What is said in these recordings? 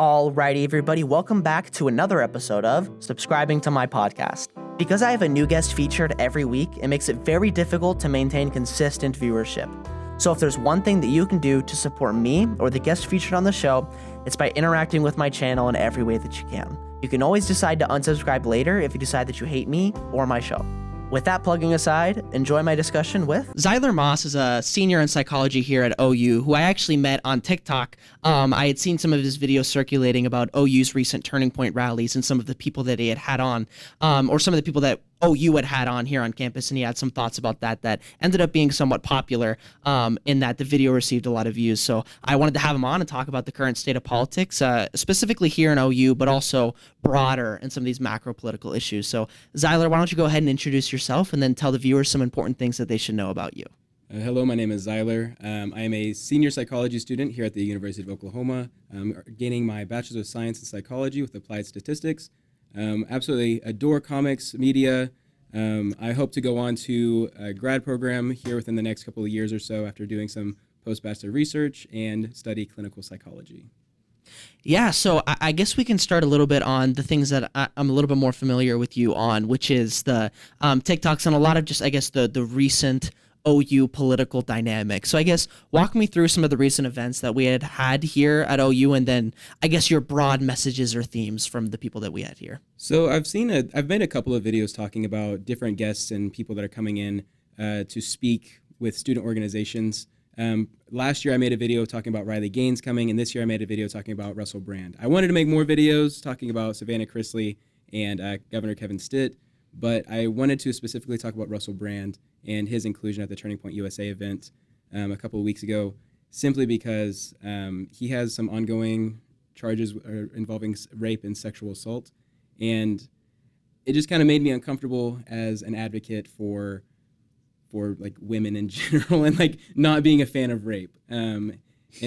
Alrighty, everybody, welcome back to another episode of Subscribing to My Podcast. Because I have a new guest featured every week, it makes it very difficult to maintain consistent viewership. So if there's one thing that you can do to support me or the guest featured on the show, it's by interacting with my channel in every way that you can. You can always decide to unsubscribe later if you decide that you hate me or my show. With that plugging aside, enjoy my discussion with Zyler Moss is a senior in psychology here at OU, who I actually met on TikTok. I had seen some of his videos circulating about OU's recent Turning Point rallies and some of the people that he had on, or some of the people that OU had on here on campus, and he had some thoughts about that ended up being somewhat popular in that the video received a lot of views. So I wanted to have him on and talk about the current state of politics, specifically here in OU, but also broader in some of these macro political issues. So Zyler, why don't you go ahead and introduce yourself and then tell the viewers some important things that they should know about you. Hello, my name is Zyler. I am a senior psychology student here at the University of Oklahoma. I'm gaining my Bachelor of Science in Psychology with Applied Statistics. Absolutely adore comics, media. I hope to go on to a grad program here within the next couple of years or so after doing some post-bachelor research and study clinical psychology. Yeah, so I guess we can start a little bit on the things that I'm a little bit more familiar with you on, which is the TikToks and a lot of just, I guess, the recent OU political dynamic. So I guess walk me through some of the recent events that we had here at OU, and then I guess your broad messages or themes from the people that we had here. So I've made a couple of videos talking about different guests and people that are coming in to speak with student organizations. Last year I made a video talking about Riley Gaines coming, and this year I made a video talking about Russell Brand. I wanted to make more videos talking about Savannah Chrisley and Governor Kevin Stitt, but I wanted to specifically talk about Russell Brand and his inclusion at the Turning Point USA event a couple of weeks ago, simply because he has some ongoing charges involving rape and sexual assault, and it just kind of made me uncomfortable as an advocate for like women in general and like not being a fan of rape. And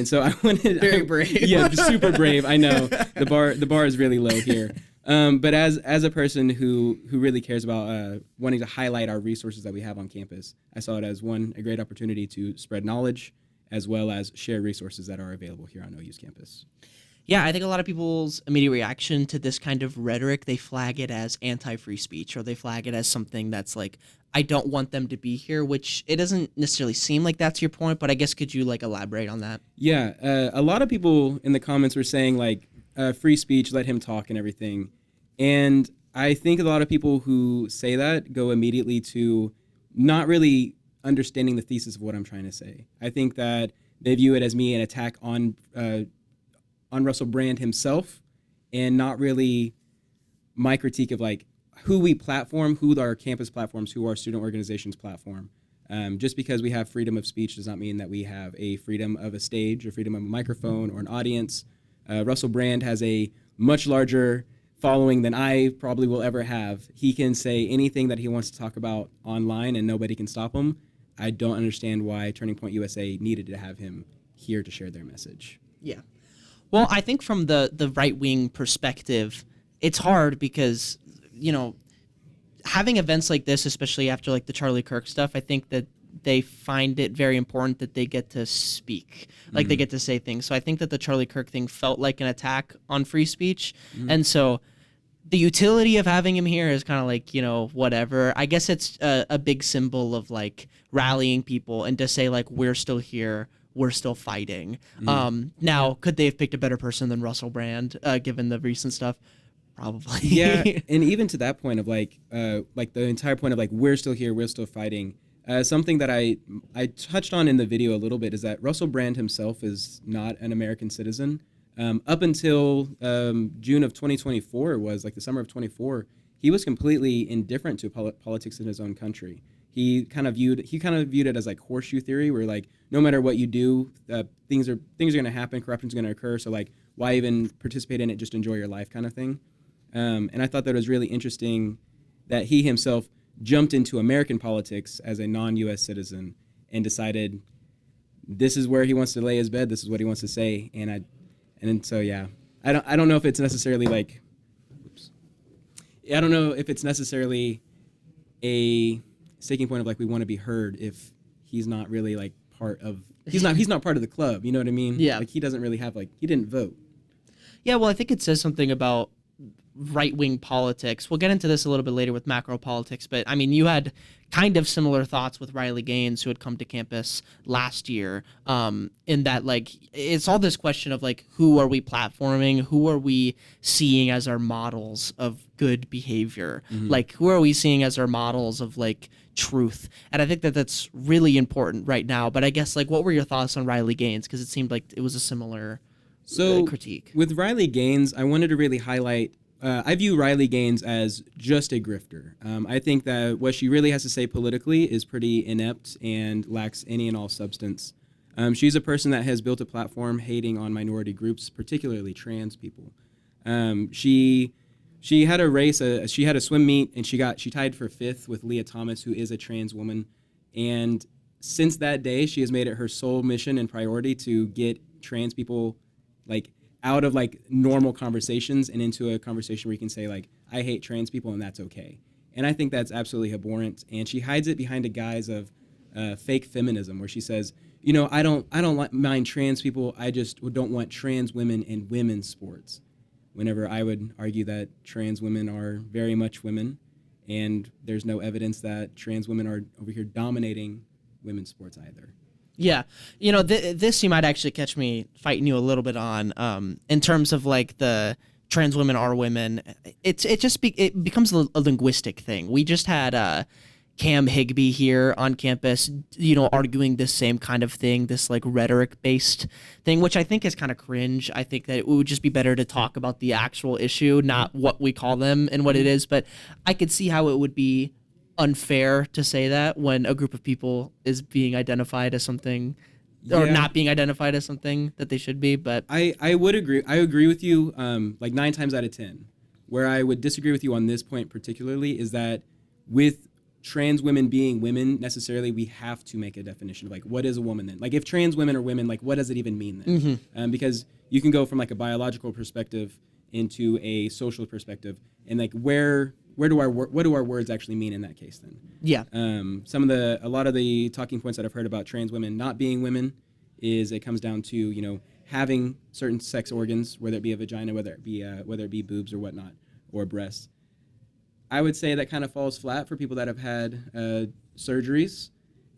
so I wanted Very brave. Yeah, super brave. I know the bar is really low here. But as a person who really cares about wanting to highlight our resources that we have on campus, I saw it as a great opportunity to spread knowledge as well as share resources that are available here on OU's campus. Yeah, I think a lot of people's immediate reaction to this kind of rhetoric, they flag it as anti-free speech, or they flag it as something that's like, I don't want them to be here, which it doesn't necessarily seem like that's your point, but I guess could you like elaborate on that? Yeah, a lot of people in the comments were saying like, free speech, let him talk and everything. And I think a lot of people who say that go immediately to not really understanding the thesis of what I'm trying to say. I think that they view it as me an attack on Russell Brand himself, and not really my critique of like who we platform, who our campus platforms, who our student organizations platform. Just because we have freedom of speech does not mean that we have a freedom of a stage or freedom of a microphone or an audience. Russell Brand has a much larger following than I probably will ever have. He can say anything that he wants to talk about online and nobody can stop him. I don't understand why Turning Point USA needed to have him here to share their message. Yeah. Well, I think from the right-wing perspective, it's hard because, you know, having events like this, especially after like the Charlie Kirk stuff, I think that they find it very important that they get to speak, like they get to say things. So I think that the Charlie Kirk thing felt like an attack on free speech. And so the utility of having him here is kind of like, you know, whatever. I guess it's a big symbol of like rallying people and to say like, we're still here, we're still fighting. Now, could they have picked a better person than Russell Brand, given the recent stuff? Probably. Yeah, and even to that point of like the entire point of like, we're still here, we're still fighting. Something that I touched on in the video a little bit is that Russell Brand himself is not an American citizen. Up until June of 2024, it was like the summer of 24, he was completely indifferent to politics in his own country. He kind of viewed it as like horseshoe theory, where like no matter what you do, things are going to happen, corruption's going to occur. So like, why even participate in it? Just enjoy your life, kind of thing. And I thought that was really interesting that he himself jumped into American politics as a non-U.S. citizen and decided this is where he wants to lay his bed. This is what he wants to say. So yeah, I don't know if it's necessarily like, I don't know if it's necessarily a sticking point of like we want to be heard if he's not really like he's not part of the club. You know what I mean? Yeah. Like he doesn't really have like, he didn't vote. Yeah, well, I think it says something about right-wing politics. We'll get into this a little bit later with macro politics, but I mean, you had kind of similar thoughts with Riley Gaines, who had come to campus last year, in that, like, it's all this question of, like, who are we platforming? Who are we seeing as our models of good behavior? Like, who are we seeing as our models of, like, truth? And I think that that's really important right now. But I guess, like, what were your thoughts on Riley Gaines? Because it seemed like it was a similar critique. With Riley Gaines, I wanted to really highlight. I view Riley Gaines as just a grifter. I think that what she really has to say politically is pretty inept and lacks any and all substance. She's a person that has built a platform hating on minority groups, particularly trans people. She had a race, she had a swim meet, and she tied for 5th with Leah Thomas, who is a trans woman. And since that day, she has made it her sole mission and priority to get trans people, like, out of, like, normal conversations and into a conversation where you can say, like, I hate trans people and that's okay. And I think that's absolutely abhorrent. And she hides it behind a guise of fake feminism, where she says, you know, I don't mind trans people. I just don't want trans women in women's sports. Whenever I would argue that trans women are very much women, and there's no evidence that trans women are over here dominating women's sports either. Yeah, you know, this you might actually catch me fighting you a little bit on, in terms of, like, the trans women are women. It becomes a linguistic thing. We just had Cam Higbee here on campus, you know, arguing this same kind of thing, this, like, rhetoric based thing, which I think is kind of cringe. I think that it would just be better to talk about the actual issue, not what we call them and what it is. But I could see how it would be unfair to say that when a group of people is being identified as something or not being identified as something that they should be. But I would agree. I agree with you, like 9 times out of 10. Where I would disagree with you on this point particularly is that with trans women being women, necessarily we have to make a definition of, like, what is a woman then? Like, if trans women are women, like, what does it even mean then? Because you can go from, like, a biological perspective into a social perspective, and, like, what do our words actually mean in that case then? Yeah. A lot of the talking points that I've heard about trans women not being women is it comes down to, you know, having certain sex organs, whether it be a vagina, whether it be boobs or whatnot, or breasts. I would say that kind of falls flat for people that have had surgeries.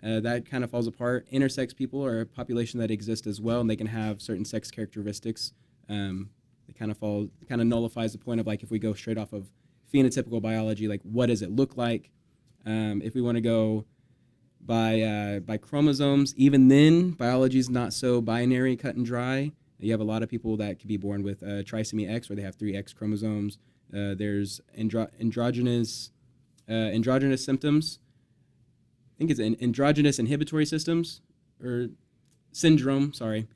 That kind of falls apart. Intersex people are a population that exists as well, and they can have certain sex characteristics. It kind of nullifies the point of, like, if we go straight off of phenotypical biology, like, what does it look like? If we want to go by chromosomes, even then, biology is not so binary, cut and dry. You have a lot of people that could be born with trisomy X, where they have 3 X chromosomes. There's androgynous symptoms. I think it's androgynous inhibitory systems or syndrome. Sorry,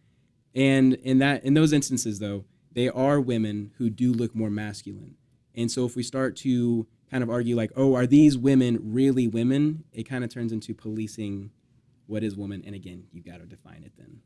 and in those instances, though, they are women who do look more masculine. And so if we start to kind of argue, like, oh, are these women really women? It kind of turns into policing what is woman. And again, you got to define it then.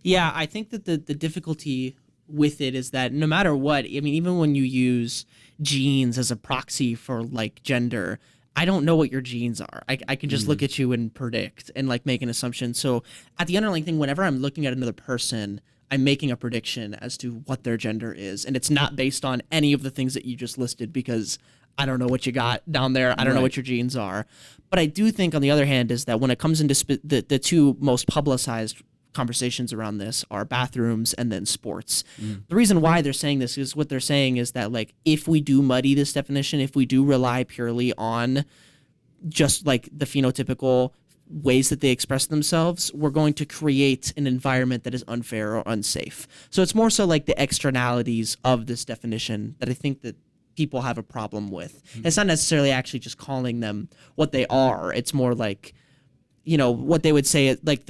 Yeah, I think that the difficulty with it is that no matter what, I mean, even when you use genes as a proxy for, like, gender, I don't know what your genes are. I can just look at you and predict and, like, make an assumption. So at the underlying thing, whenever I'm looking at another person, I'm making a prediction as to what their gender is. And it's not based on any of the things that you just listed, because I don't know what you got down there. I don't know what your genes are. But I do think, on the other hand, is that when it comes into the 2 most publicized conversations around this are bathrooms and then sports. The reason why they're saying this is what they're saying is that, like, if we do muddy this definition, if we do rely purely on just, like, the phenotypical ways that they express themselves, we're going to create an environment that is unfair or unsafe. So it's more so, like, the externalities of this definition that I think that people have a problem with. It's not necessarily actually just calling them what they are. It's more like, you know, what they would say, like,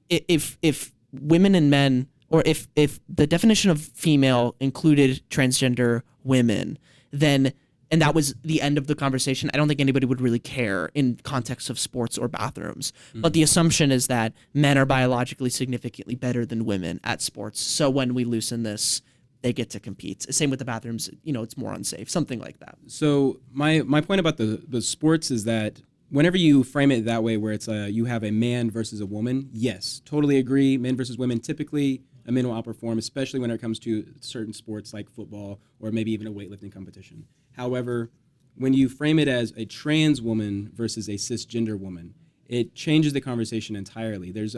if women and men, or if the definition of female included transgender women, then, and that was the end of the conversation, I don't think anybody would really care in context of sports or bathrooms. But the assumption is that men are biologically significantly better than women at sports. So when we loosen this, they get to compete. Same with the bathrooms, you know, it's more unsafe, something like that. So my point about the sports is that whenever you frame it that way, where it's you have a man versus a woman, yes, totally agree. Men versus women typically a men will outperform, especially when it comes to certain sports like football or maybe even a weightlifting competition. However, when you frame it as a trans woman versus a cisgender woman, it changes the conversation entirely. There's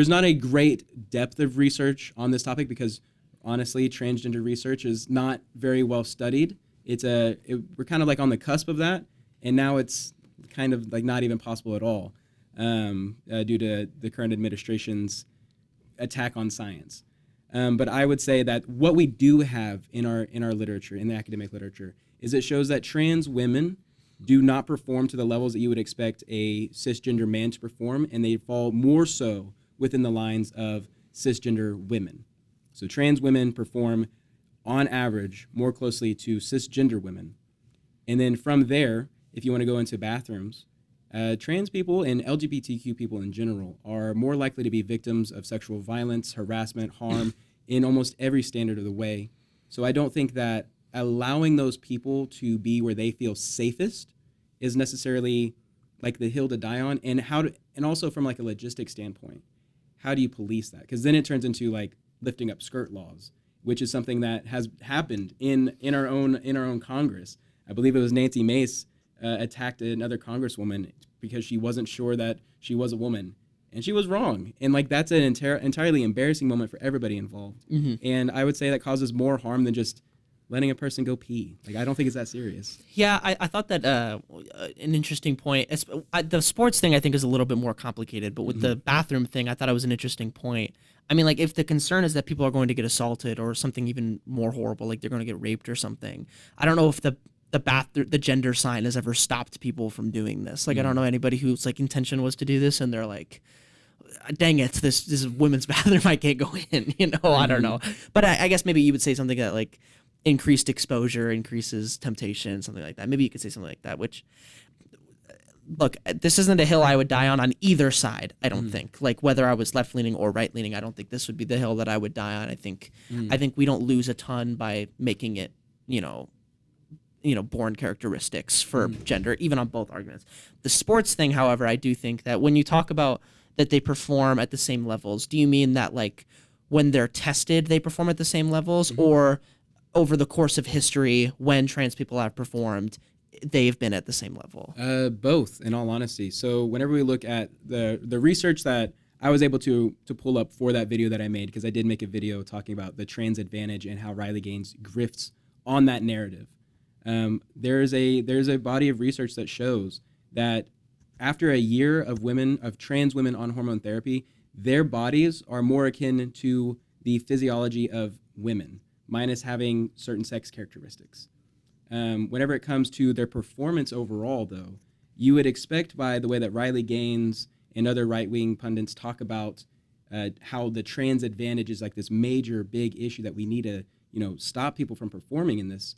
not a great depth of research on this topic because honestly, transgender research is not very well studied. We're kind of like on the cusp of that, and now it's kind of like not even possible at all due to the current administration's attack on science. But I would say that what we do have in our literature, in the academic literature, is it shows that trans women do not perform to the levels that you would expect a cisgender man to perform, and they fall more so within the lines of cisgender women. So trans women perform, on average, more closely to cisgender women. And then from there, if you want to go into bathrooms, trans people and LGBTQ people in general are more likely to be victims of sexual violence, harassment, harm in almost every standard of the way. So I don't think that allowing those people to be where they feel safest is necessarily like the hill to die on. And also from like a logistic standpoint, how do you police that? Because then it turns into like lifting up skirt laws, which is something that has happened in our own Congress. I believe it was Nancy Mace attacked another congresswoman because she wasn't sure that she was a woman, and she was wrong. And like that's an entirely embarrassing moment for everybody involved. Mm-hmm. And I would say that causes more harm than just letting a person go pee. Like I don't think it's that serious. Yeah, I thought that an interesting point. The sports thing I think is a little bit more complicated, but with the bathroom thing, I thought it was an interesting point. I mean, like if the concern is that people are going to get assaulted or something even more horrible, like they're going to get raped or something, I don't know if the gender sign has ever stopped people from doing this. Like I don't know anybody whose like intention was to do this and they're like, dang it, this is women's bathroom, I can't go in. I don't know. But I guess maybe you would say something that like increased exposure increases temptation, something like that. Maybe you could say something like that, which, look, this isn't a hill I would die on either side, I don't think. Like whether I was left-leaning or right-leaning, I don't think this would be the hill that I would die on. I think we don't lose a ton by making it, born characteristics for gender, even on both arguments. The sports thing, however, I do think that when you talk about that they perform at the same levels, do you mean that like when they're tested, they perform at the same levels, or over the course of history, when trans people have performed, they've been at the same level? Both, in all honesty. So whenever we look at the research that I was able to pull up for that video that I made, because I did make a video talking about the trans advantage and how Riley Gaines grifts on that narrative. There's a body of research that shows that after a year of trans women on hormone therapy, their bodies are more akin to the physiology of women, minus having certain sex characteristics. Whenever it comes to their performance overall, though, you would expect by the way that Riley Gaines and other right-wing pundits talk about how the trans advantage is like this major big issue that we need to stop people from performing in this,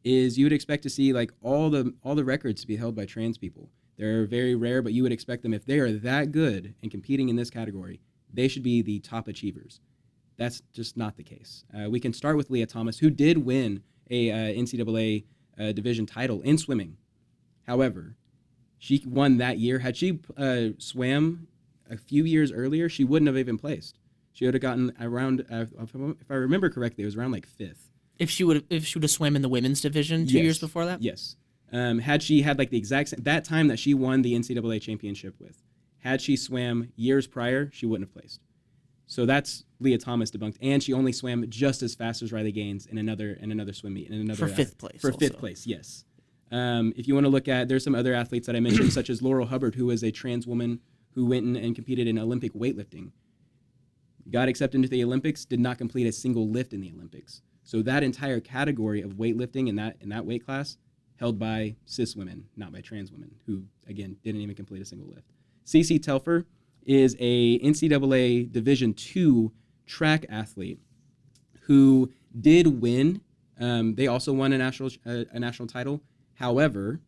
is you would expect to see like all the records to be held by trans people. They're very rare, but you would expect them, if they are that good and competing in this category, they should be the top achievers. That's just not the case. We can start with Leah Thomas, who did win a NCAA division title in swimming. However, she won that year. Had she swam a few years earlier, she wouldn't have even placed. She would have gotten around, if I remember correctly, it was around like fifth. If she would have swam in the women's division 2 years before that? Yes. Had she had like the exact that time that she won the NCAA championship with, had she swam years prior, she wouldn't have placed. So that's Leah Thomas debunked, and she only swam just as fast as Riley Gaines in another swim meet, for fifth place. For fifth place, yes. If you want to look at, there's some other athletes that I mentioned, such as Laurel Hubbard, who was a trans woman who went and competed in Olympic weightlifting. Got accepted into the Olympics, did not complete a single lift in the Olympics. So that entire category of weightlifting in that weight class held by cis women, not by trans women, who again didn't even complete a single lift. CeCe Telfer is a NCAA Division II track athlete who did win. They also won a national title. However,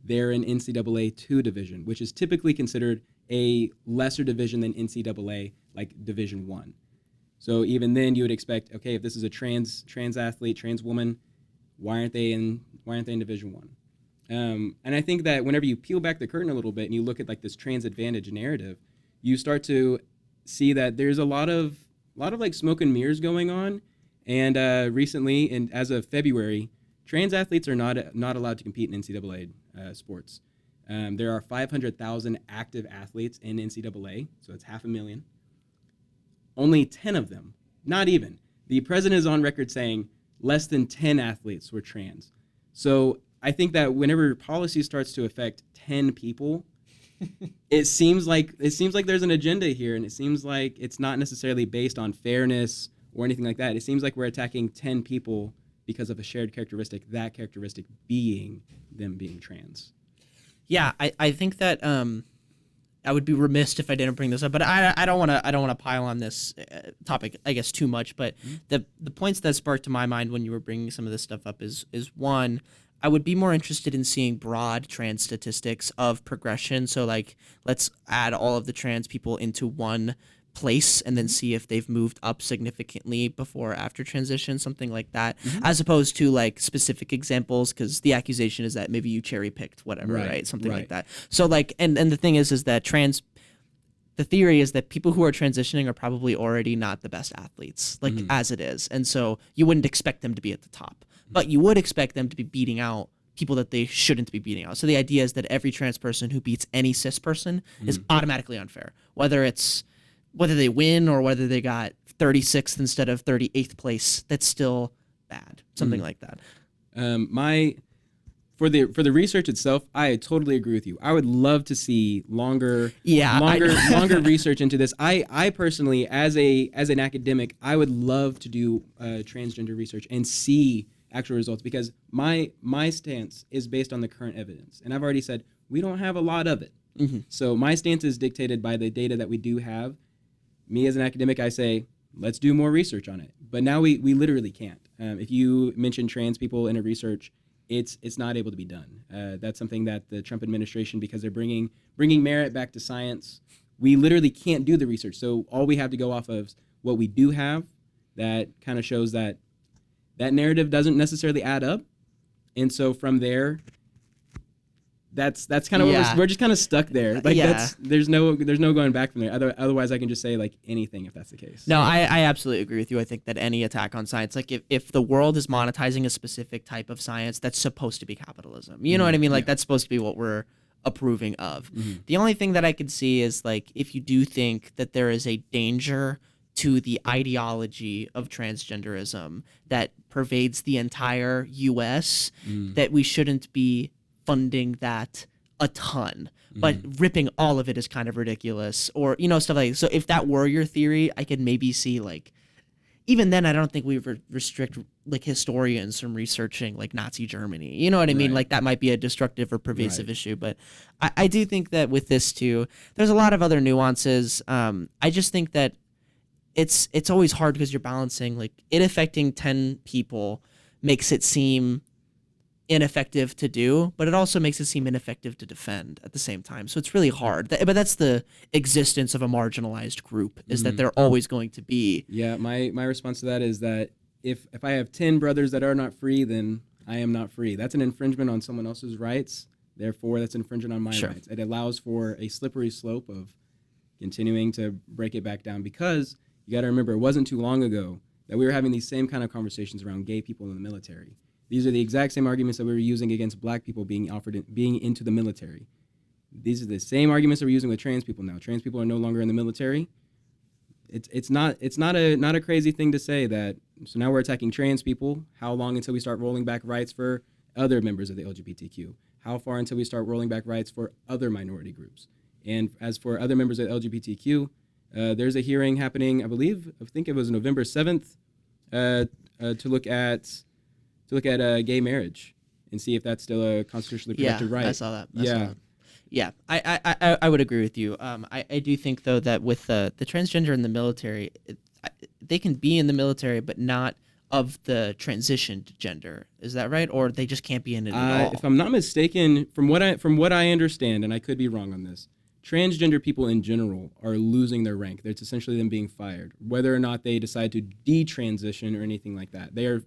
they're in NCAA 2 division, which is typically considered a lesser division than NCAA, like Division 1. So even then, you would expect, okay, if this is a trans athlete, trans woman, why aren't they in Division 1? And I think that whenever you peel back the curtain a little bit and you look at like this trans advantage narrative, you start to see that there's a lot of like smoke and mirrors going on. And recently, and as of February, trans athletes are not allowed to compete in NCAA sports. There are 500,000 active athletes in NCAA, so it's 500,000. Only 10 of them, not even. The president is on record saying less than 10 athletes were trans. So I think that whenever policy starts to affect 10 people, it seems like there's an agenda here, and it seems like it's not necessarily based on fairness or anything like that. It seems like we're attacking 10 people because of a shared characteristic, that characteristic being them being trans. Yeah, I think that I would be remiss if I didn't bring this up, but I don't want to pile on this topic, I guess, too much. But the points that sparked to my mind when you were bringing some of this stuff up is one, I would be more interested in seeing broad trans statistics of progression. So like, let's add all of the trans people into one place and then see if they've moved up significantly before or after transition, something like that, as opposed to like specific examples, because the accusation is that maybe you cherry picked whatever, right? Something like that. So like, and the thing is that the theory is that people who are transitioning are probably already not the best athletes, like as it is. And so you wouldn't expect them to be at the top, but you would expect them to be beating out people that they shouldn't be beating out. So the idea is that every trans person who beats any cis person is automatically unfair, whether they win or whether they got 36th instead of 38th place. That's still bad, something like that. For the research itself, I totally agree with you. I would love to see longer research into this. I personally, as an academic, I would love to do transgender research and see actual results, because my stance is based on the current evidence, and I've already said we don't have a lot of it. So my stance is dictated by the data that we do have. Me as an academic, I say let's do more research on it. But now we literally can't. If you mention trans people in a research, it's not able to be done. That's something that the Trump administration, because they're bringing merit back to science, we literally can't do the research. So all we have to go off of is what we do have that kind of shows that narrative doesn't necessarily add up. And so from there, that's kind of what we're just kind of stuck there. Like there's no going back from there. Otherwise I can just say like anything if that's the case. No, I absolutely agree with you. I think that any attack on science, like if the world is monetizing a specific type of science, that's supposed to be capitalism. You know what I mean? Like that's supposed to be what we're approving of. The only thing that I could see is like if you do think that there is a danger to the ideology of transgenderism that pervades the entire US, that we shouldn't be funding that a ton, but ripping all of it is kind of ridiculous, or stuff like that. So if that were your theory, I could maybe see like, even then I don't think we would restrict like historians from researching like Nazi Germany, you know what I mean? Like that might be a destructive or pervasive issue, but I do think that with this too, there's a lot of other nuances. I just think that it's always hard because you're balancing like it affecting 10 people makes it seem ineffective to do, but it also makes it seem ineffective to defend at the same time. So it's really hard. But that's the existence of a marginalized group, is that they're always going to be. Yeah, my response to that is that if I have 10 brothers that are not free, then I am not free. That's an infringement on someone else's rights. Therefore, that's an infringement on my rights. It allows for a slippery slope of continuing to break it back down, because you got to remember, it wasn't too long ago that we were having these same kind of conversations around gay people in the military. These are the exact same arguments that we were using against black people being into the military. These are the same arguments that we're using with trans people now. Trans people are no longer in the military. It's not a crazy thing to say that. So now we're attacking trans people. How long until we start rolling back rights for other members of the LGBTQ? How far until we start rolling back rights for other minority groups? And as for other members of the LGBTQ, there's a hearing happening, I think it was November 7th, to look at gay marriage and see if that's still a constitutionally protected right. I saw that. Yeah, I would agree with you. I do think though that with the transgender in the military, they can be in the military but not of the transitioned gender. Is that right? Or they just can't be in it at all? If I'm not mistaken, from what I understand, and I could be wrong on this, transgender people in general are losing their rank. It's essentially them being fired, whether or not they decide to detransition or anything like that. They are.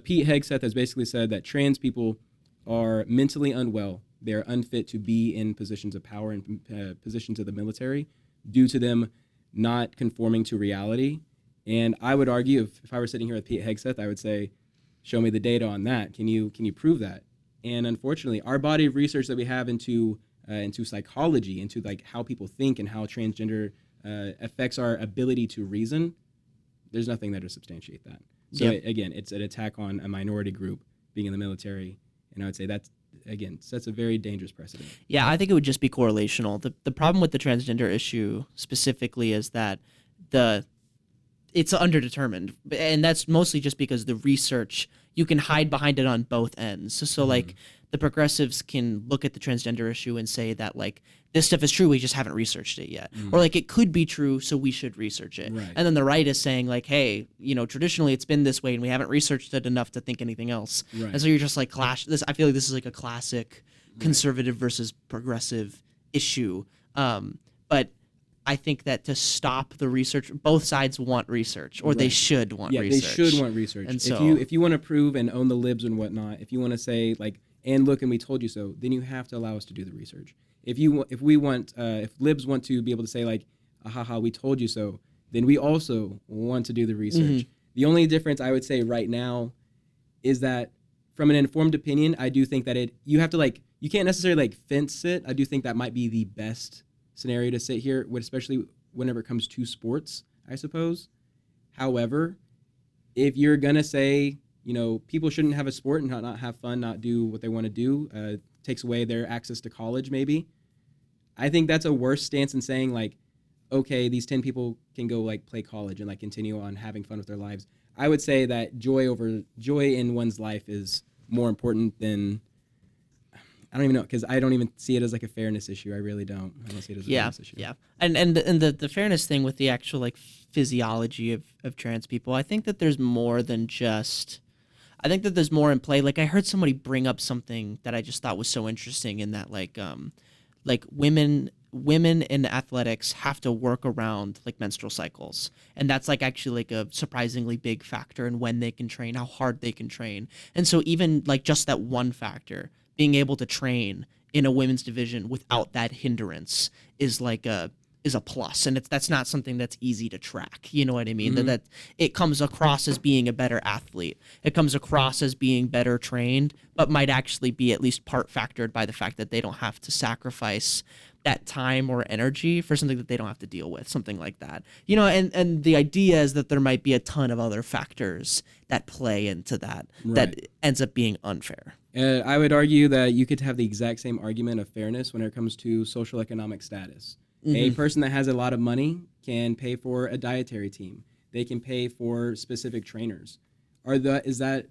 Pete Hegseth has basically said that trans people are mentally unwell. They are unfit to be in positions of power and positions of the military due to them not conforming to reality. And I would argue, if I were sitting here with Pete Hegseth, I would say, show me the data on that. Can you prove that? And unfortunately, our body of research that we have into psychology, into like how people think and how transgender affects our ability to reason, there's nothing there to substantiate that. So again, it's an attack on a minority group being in the military, and I would say that's, again, sets a very dangerous precedent. Yeah, I think it would just be correlational. The problem with the transgender issue specifically is that it's underdetermined, and that's mostly just because the research, you can hide behind it on both ends. So like the progressives can look at the transgender issue and say that like this stuff is true, we just haven't researched it yet, or like it could be true, so we should research it. Right. And then the right is saying like, hey, traditionally it's been this way and we haven't researched it enough to think anything else. Right. And so you're just like I feel like this is like a classic conservative versus progressive issue. But I think that to stop the research, both sides want research, or they should want research. They should want research. And so, if you want to prove and own the libs and whatnot, if you want to say like, and look, and we told you so, then you have to allow us to do the research. If libs want to be able to say like, ahaha, we told you so, then we also want to do the research. The only difference I would say right now is that from an informed opinion, I do think that you have to like, you can't necessarily like fence it. I do think that might be the best scenario to sit here, especially whenever it comes to sports, I suppose. However, if you're gonna say, people shouldn't have a sport and not have fun, not do what they want to do, takes away their access to college, maybe, I think that's a worse stance than saying like, okay, these 10 people can go like play college and like continue on having fun with their lives. I would say that joy in one's life is more important than, I don't even know, because I don't even see it as like a fairness issue. I really don't. I don't see it as a fairness issue. Yeah. And the fairness thing with the actual like physiology of trans people, I think that there's more than just, I think that there's more in play. Like I heard somebody bring up something that I just thought was so interesting in that like women in athletics have to work around like menstrual cycles, and that's like actually like a surprisingly big factor in when they can train, how hard they can train. And so even like just that one factor, being able to train in a women's division without that hindrance is a plus, and that's not something that's easy to track. You know what I mean? That it comes across as being a better athlete. It comes across as being better trained, but might actually be at least part factored by the fact that they don't have to sacrifice that time or energy for something that they don't have to deal with, something like that. And the idea is that there might be a ton of other factors that play into that that ends up being unfair. I would argue that you could have the exact same argument of fairness when it comes to social economic status. A person that has a lot of money can pay for a dietary team. They can pay for specific trainers. Is that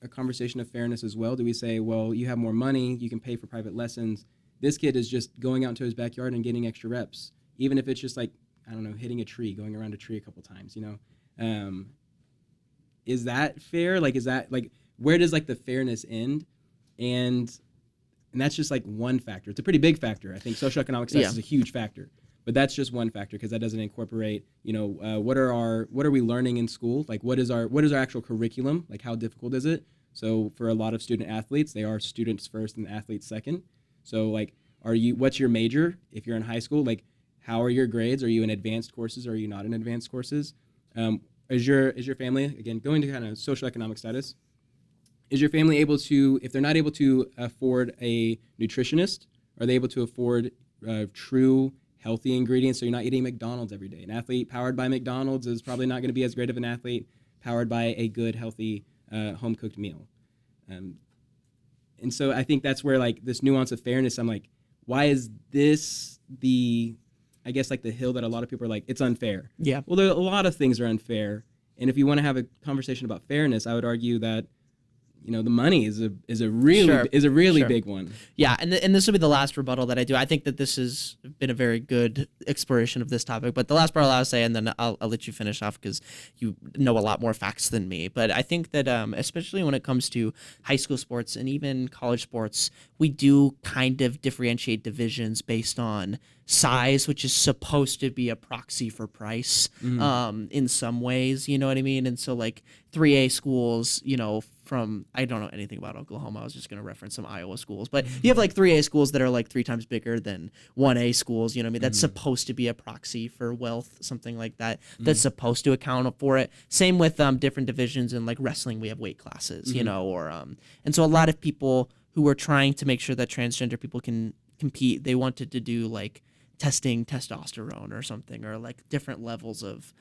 a conversation of fairness as well? Do we say, well, you have more money, you can pay for private lessons. This kid is just going out into his backyard and getting extra reps, even if it's just like, I don't know, hitting a tree, going around a tree a couple times, Is that fair? Like, is that like, where does like the fairness end? And that's just like one factor. It's a pretty big factor. I think socioeconomic status is a huge factor, but that's just one factor because that doesn't incorporate, what are we learning in school? Like, what is our actual curriculum? Like, how difficult is it? So for a lot of student athletes, they are students first and athletes second. So like, what's your major? If you're in high school, like, how are your grades? Are you in advanced courses? Or are you not in advanced courses? Is your family, again, going to kind of socioeconomic status, is your family able to, if they're not able to afford a nutritionist, are they able to afford true healthy ingredients so you're not eating McDonald's every day? An athlete powered by McDonald's is probably not going to be as great of an athlete powered by a good, healthy, home-cooked meal. And so I think that's where like this nuance of fairness, I'm like, why is this the hill that a lot of people are like, it's unfair? Yeah. Well, a lot of things are unfair. And if you want to have a conversation about fairness, I would argue that the money is a really big one. Yeah, and this will be the last rebuttal that I do. I think that this has been a very good exploration of this topic, but the last part I'll say, and then I'll let you finish off because you know a lot more facts than me. But I think that especially when it comes to high school sports and even college sports, we do kind of differentiate divisions based on size, which is supposed to be a proxy for price in some ways, you know what I mean? And so like 3A schools, from, I don't know anything about Oklahoma. I was just going to reference some Iowa schools, but you have like 3A schools that are like 3 times bigger than 1A schools. You know what I mean? That's supposed to be a proxy for wealth, something like that. That's supposed to account for it. Same with different divisions in like wrestling. We have weight classes, you know, or and so a lot of people who were trying to make sure that transgender people can compete, they wanted to do like testing testosterone or something, or like different levels of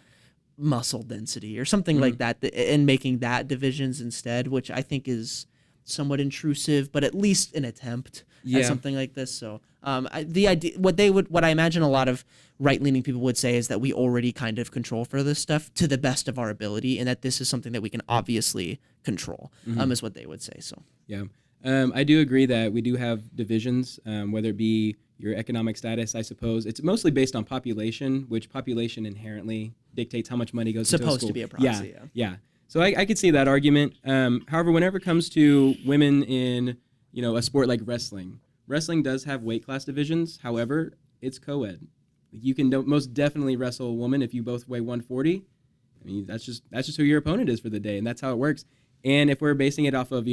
muscle density or something like that, and making that divisions instead, which I think is somewhat intrusive, but at least an attempt at something like this. So the idea, what I imagine a lot of right-leaning people would say is that we already kind of control for this stuff to the best of our ability, and that this is something that we can obviously control, is what they would say. So yeah. I do agree that we do have divisions, whether it be your economic status, I suppose. It's mostly based on population, which population inherently dictates how much money goes into a school. Supposed to be a proxy, yeah. So I could see that argument. However, whenever it comes to women in, a sport like wrestling, wrestling does have weight class divisions. However, it's co-ed. You can most definitely wrestle a woman if you both weigh 140. I mean, that's just who your opponent is for the day, and that's how it works. And if we're basing it off of,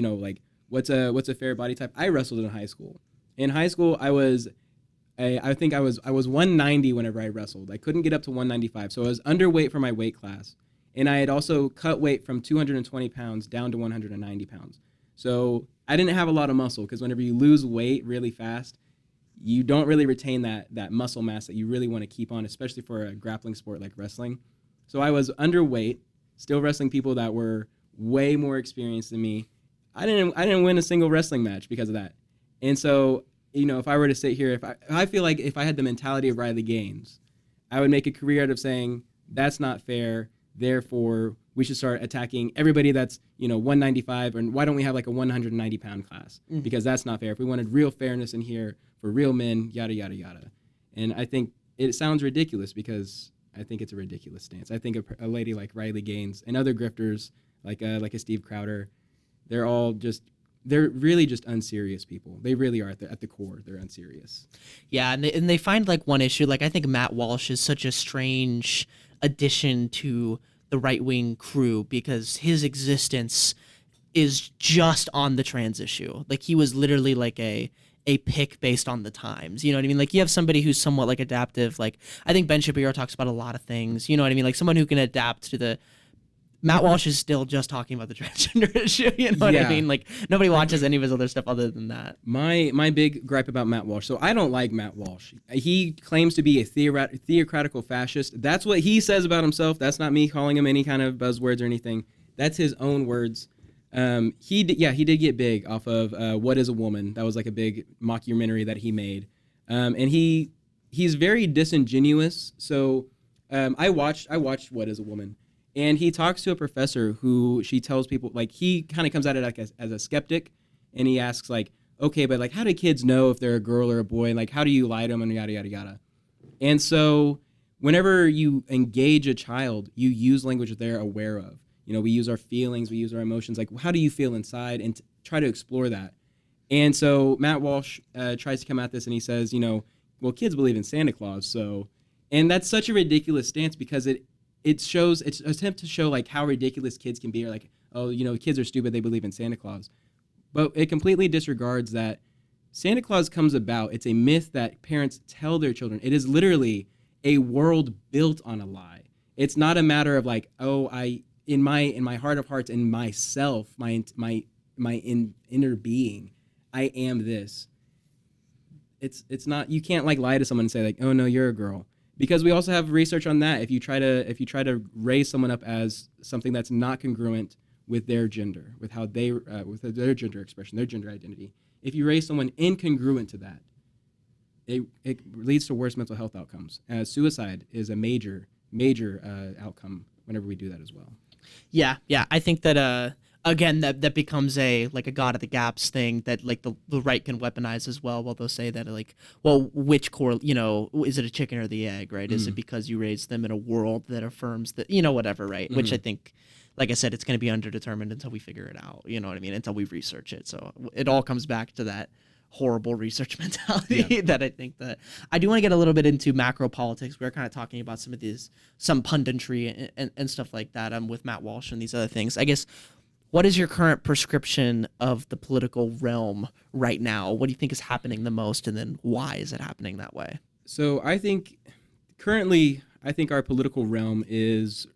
what's a fair body type? I wrestled in high school. In high school, I think I was 190 whenever I wrestled. I couldn't get up to 195, so I was underweight for my weight class. And I had also cut weight from 220 pounds down to 190 pounds. So I didn't have a lot of muscle, because whenever you lose weight really fast, you don't really retain that muscle mass that you really want to keep on, especially for a grappling sport like wrestling. So I was underweight, still wrestling people that were way more experienced than me. I didn't win a single wrestling match because of that. And so, if I were to sit here, I feel like if I had the mentality of Riley Gaines, I would make a career out of saying that's not fair. Therefore, we should start attacking everybody that's 195, and why don't we have like a 190 pound class? Because that's not fair. If we wanted real fairness in here for real men, yada yada yada. And I think it sounds ridiculous, because I think it's a ridiculous stance. I think a lady like Riley Gaines and other grifters like a Steve Crowder, they're really just unserious people. They really are at the core. They're unserious. Yeah, and they find like one issue. Like I think Matt Walsh is such a strange addition to the right-wing crew, because his existence is just on the trans issue. Like he was literally like a pick based on the times. You know what I mean? Like you have somebody who's somewhat like adaptive. Like I think Ben Shapiro talks about a lot of things. You know what I mean? Like someone who can adapt to the. Matt Walsh is still just talking about the transgender issue. You know what I mean? Like nobody watches any of his other stuff other than that. My big gripe about Matt Walsh. So I don't like Matt Walsh. He claims to be a theocratical fascist. That's what he says about himself. That's not me calling him any kind of buzzwords or anything. That's his own words. He did get big off of What Is a Woman. That was like a big mockumentary that he made. And he's very disingenuous. So I watched What Is a Woman. And he talks to a professor who she tells people, like, he kind of comes at it like as a skeptic, and he asks, like, okay, but, like, how do kids know if they're a girl or a boy? And, like, how do you lie to them, and yada, yada, yada. And so whenever you engage a child, you use language that they're aware of. We use our feelings, we use our emotions. Like, how do you feel inside? And try to explore that. And so Matt Walsh tries to come at this, and he says, well, kids believe in Santa Claus, so... And that's such a ridiculous stance, because it's an attempt to show like how ridiculous kids can be, or like, oh, kids are stupid, they believe in Santa Claus. But it completely disregards that Santa Claus comes about. It's a myth that parents tell their children. It is literally a world built on a lie. It's not a matter of like, oh, in my heart of hearts, in myself, my inner being, I am this. It's not, you can't like lie to someone and say like, oh no, you're a girl. Because we also have research on that. If you try to raise someone up as something that's not congruent with their gender, with how they with their gender expression, their gender identity, if you raise someone incongruent to that, it leads to worse mental health outcomes. Suicide is a major outcome whenever we do that as well. Yeah. I think that again, that becomes a God of the gaps thing that like the right can weaponize as well. Well, they'll say that like, well, which core, is it a chicken or the egg, right? Is it because you raised them in a world that affirms that, whatever, right? Which I think, like I said, it's going to be underdetermined until we figure it out. You know what I mean? Until we research it. So it all comes back to that horrible research mentality that I think that I do want to get a little bit into macro politics. We're kind of talking about some punditry and stuff like that with Matt Walsh and these other things. I guess what is your current prescription of the political realm right now? What do you think is happening the most, and then why is it happening that way? So I think currently, our political realm is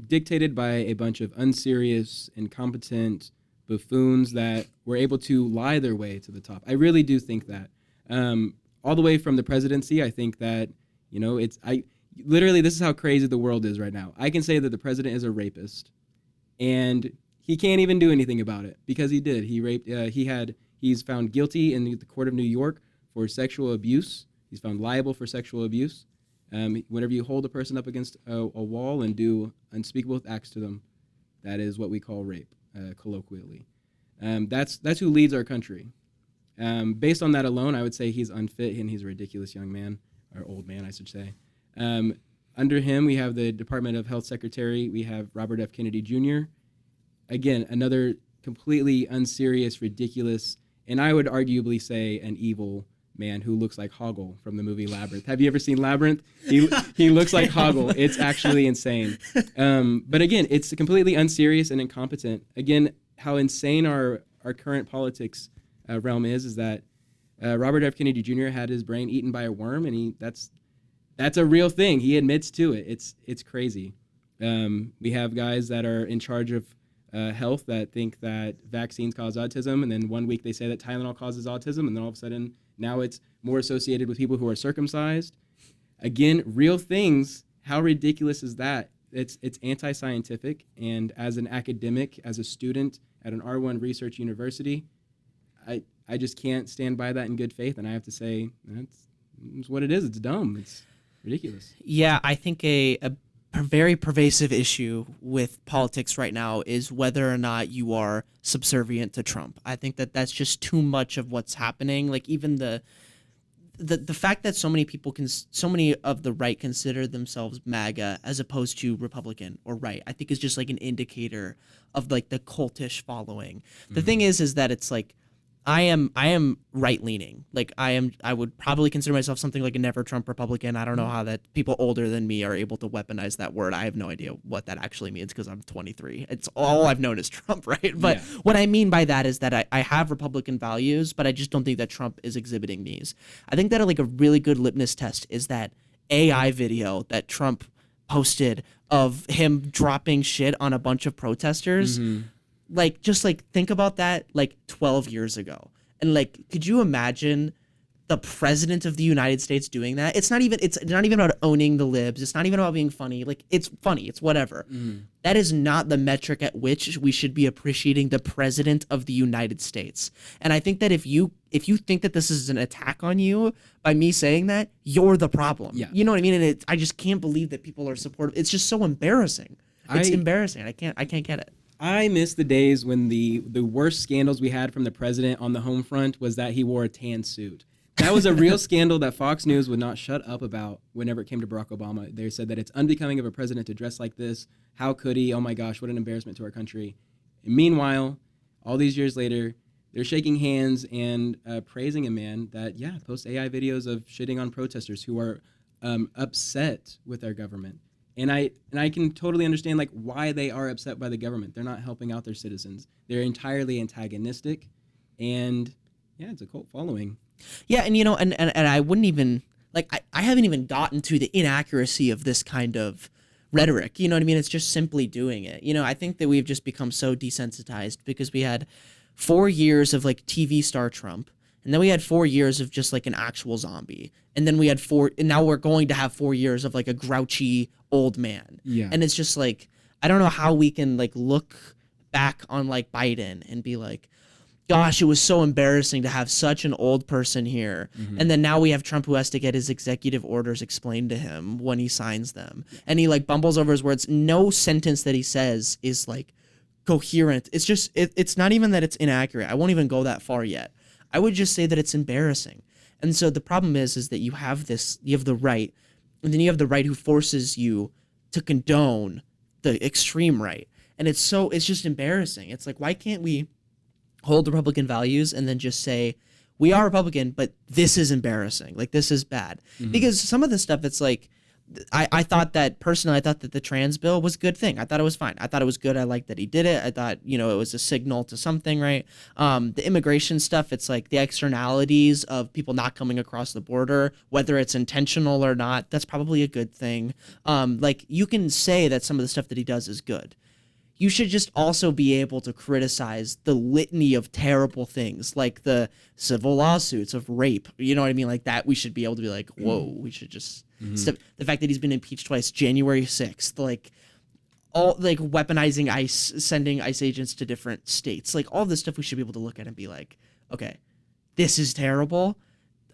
dictated by a bunch of unserious, incompetent buffoons that were able to lie their way to the top. I really do think that. All the way from the presidency, I think that, literally, this is how crazy the world is right now. I can say that the president is a rapist, and he can't even do anything about it because he did. He raped. He's found guilty in the court of New York for sexual abuse. He's found liable for sexual abuse. Whenever you hold a person up against a wall and do unspeakable acts to them, that is what we call rape, colloquially. That's who leads our country. Based on that alone, I would say he's unfit and he's a ridiculous young man, or old man, I should say. Under him, we have the Department of Health Secretary. We have Robert F. Kennedy Jr. Again, another completely unserious, ridiculous, and I would arguably say an evil man who looks like Hoggle from the movie Labyrinth. Have you ever seen Labyrinth? He looks like Hoggle. It's actually insane. But again, it's completely unserious and incompetent. Again, how insane our current politics realm is that Robert F. Kennedy Jr. had his brain eaten by a worm, and that's a real thing. He admits to it. It's crazy. We have guys that are in charge of health that think that vaccines cause autism, and then one week they say that Tylenol causes autism, and then all of a sudden now it's more associated with people who are circumcised. Again, real things. How ridiculous is that? It's anti-scientific, and as an academic, as a student at an R1 research university, I just can't stand by that in good faith, and I have to say it's what it is. It's dumb. It's ridiculous. Yeah, I think a very pervasive issue with politics right now is whether or not you are subservient to Trump. I think that that's just too much of what's happening. Like even the fact that so many of the right consider themselves MAGA as opposed to Republican or right, I think is just like an indicator of like the cultish following. The thing is that it's like I am right leaning. Like I would probably consider myself something like a never Trump Republican. I don't know how that people older than me are able to weaponize that word. I have no idea what that actually means because I'm 23. It's all I've known is Trump, right? But what I mean by that is that I have Republican values, but I just don't think that Trump is exhibiting these. I think that like a really good litmus test is that AI video that Trump posted of him dropping shit on a bunch of protesters. Like, just like think about that like 12 years ago. And like, could you imagine the president of the United States doing that? It's not even about owning the libs. It's not even about being funny. Like, it's funny. It's whatever. That is not the metric at which we should be appreciating the president of the United States. And I think that if you think that this is an attack on you by me saying that, you're the problem. Yeah. You know what I mean? And I just can't believe that people are supportive. It's just so embarrassing. It's embarrassing. I can't get it. I miss the days when the worst scandals we had from the president on the home front was that he wore a tan suit. That was a real scandal that Fox News would not shut up about whenever it came to Barack Obama. They said that it's unbecoming of a president to dress like this. How could he? Oh my gosh, what an embarrassment to our country. And meanwhile, all these years later, they're shaking hands and praising a man that, posts AI videos of shitting on protesters who are upset with our government. And I can totally understand like why they are upset by the government. They're not helping out their citizens. They're entirely antagonistic, and it's a cult following. Yeah, and and I wouldn't even like I haven't even gotten to the inaccuracy of this kind of rhetoric. You know what I mean? It's just simply doing it. I think that we've just become so desensitized because we had 4 years of like TV star Trump. And then we had 4 years of just like an actual zombie. And then we had and now we're going to have 4 years of like a grouchy old man. Yeah. And it's just like, I don't know how we can like look back on like Biden and be like, gosh, it was so embarrassing to have such an old person here. And then now we have Trump who has to get his executive orders explained to him when he signs them. And he like bumbles over his words. No sentence that he says is like coherent. It's just, it's not even that it's inaccurate. I won't even go that far yet. I would just say that it's embarrassing. And so the problem is that you have the right, and then you have the right who forces you to condone the extreme right. And it's just embarrassing. It's like, why can't we hold Republican values and then just say, we are Republican, but this is embarrassing. Like, this is bad. Because some of the stuff, it's like, I thought that personally, I thought that the trans bill was a good thing. I thought it was fine. I thought it was good. I liked that he did it. I thought, it was a signal to something, right? The immigration stuff, it's like the externalities of people not coming across the border, whether it's intentional or not, that's probably a good thing. Like you can say that some of the stuff that he does is good. You should just also be able to criticize the litany of terrible things, like the civil lawsuits of rape. You know what I mean? Like that, we should be able to be like, whoa, we should just the fact that he's been impeached twice, January 6th, like all like weaponizing ICE, sending ICE agents to different states, like all this stuff we should be able to look at and be like, okay, this is terrible.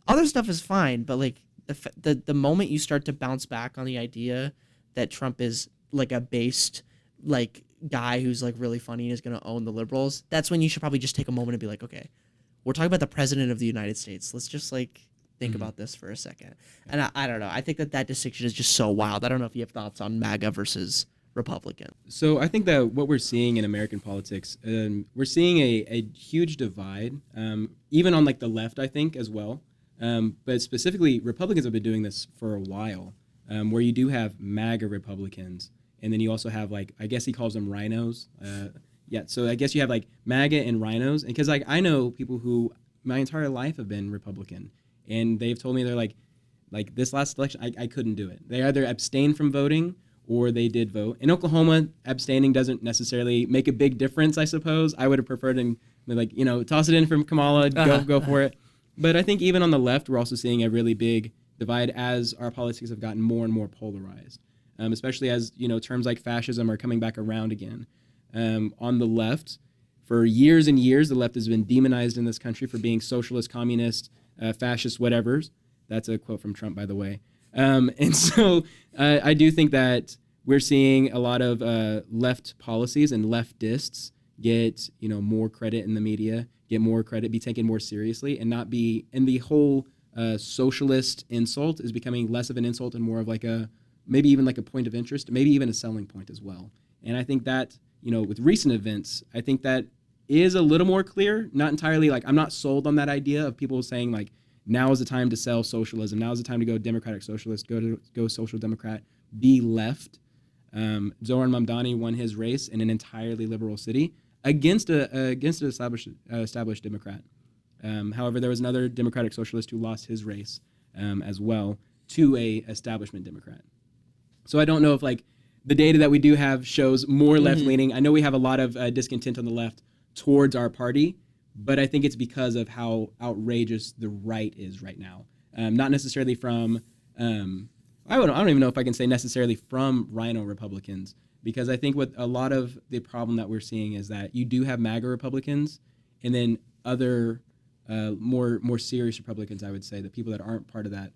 Other stuff is fine, but like the moment you start to bounce back on the idea that Trump is like a based like guy who's like really funny and is going to own the liberals, that's when you should probably just take a moment and be like, okay, we're talking about the president of the United States. Let's just like think about this for a second. And I don't know. I think that distinction is just so wild. I don't know if you have thoughts on MAGA versus Republican. So I think that what we're seeing in American politics, we're seeing a huge divide, even on like the left, I think, as well. But specifically, Republicans have been doing this for a while, where you do have MAGA Republicans. And then you also have like, I guess he calls them rhinos. So I guess you have like MAGA and rhinos. And because like I know people who my entire life have been Republican, and they've told me they're like this last election, I couldn't do it. They either abstained from voting or they did vote. In Oklahoma, abstaining doesn't necessarily make a big difference, I suppose. I would have preferred to like, toss it in from Kamala, go for it. But I think even on the left, we're also seeing a really big divide as our politics have gotten more and more polarized. Especially as, terms like fascism are coming back around again. On the left, for years and years, the left has been demonized in this country for being socialist, communist, fascist, whatevers. That's a quote from Trump, by the way. And so I do think that we're seeing a lot of left policies and leftists get, more credit in the media, get more credit, be taken more seriously, and not be, and the whole socialist insult is becoming less of an insult and more of like maybe even like a point of interest, maybe even a selling point as well. And I think that, with recent events, I think that is a little more clear, not entirely like, I'm not sold on that idea of people saying like, now is the time to sell socialism. Now is the time to go democratic socialist, go social democrat, be left. Zoran Mamdani won his race in an entirely liberal city against an established Democrat. However, there was another democratic socialist who lost his race as well to a establishment Democrat. So I don't know if like the data that we do have shows more left-leaning. I know we have a lot of discontent on the left towards our party, but I think it's because of how outrageous the right is right now. Not necessarily from, I don't even know if I can say necessarily from rhino Republicans, because I think what a lot of the problem that we're seeing is that you do have MAGA Republicans and then other more serious Republicans, I would say, the people that aren't part of that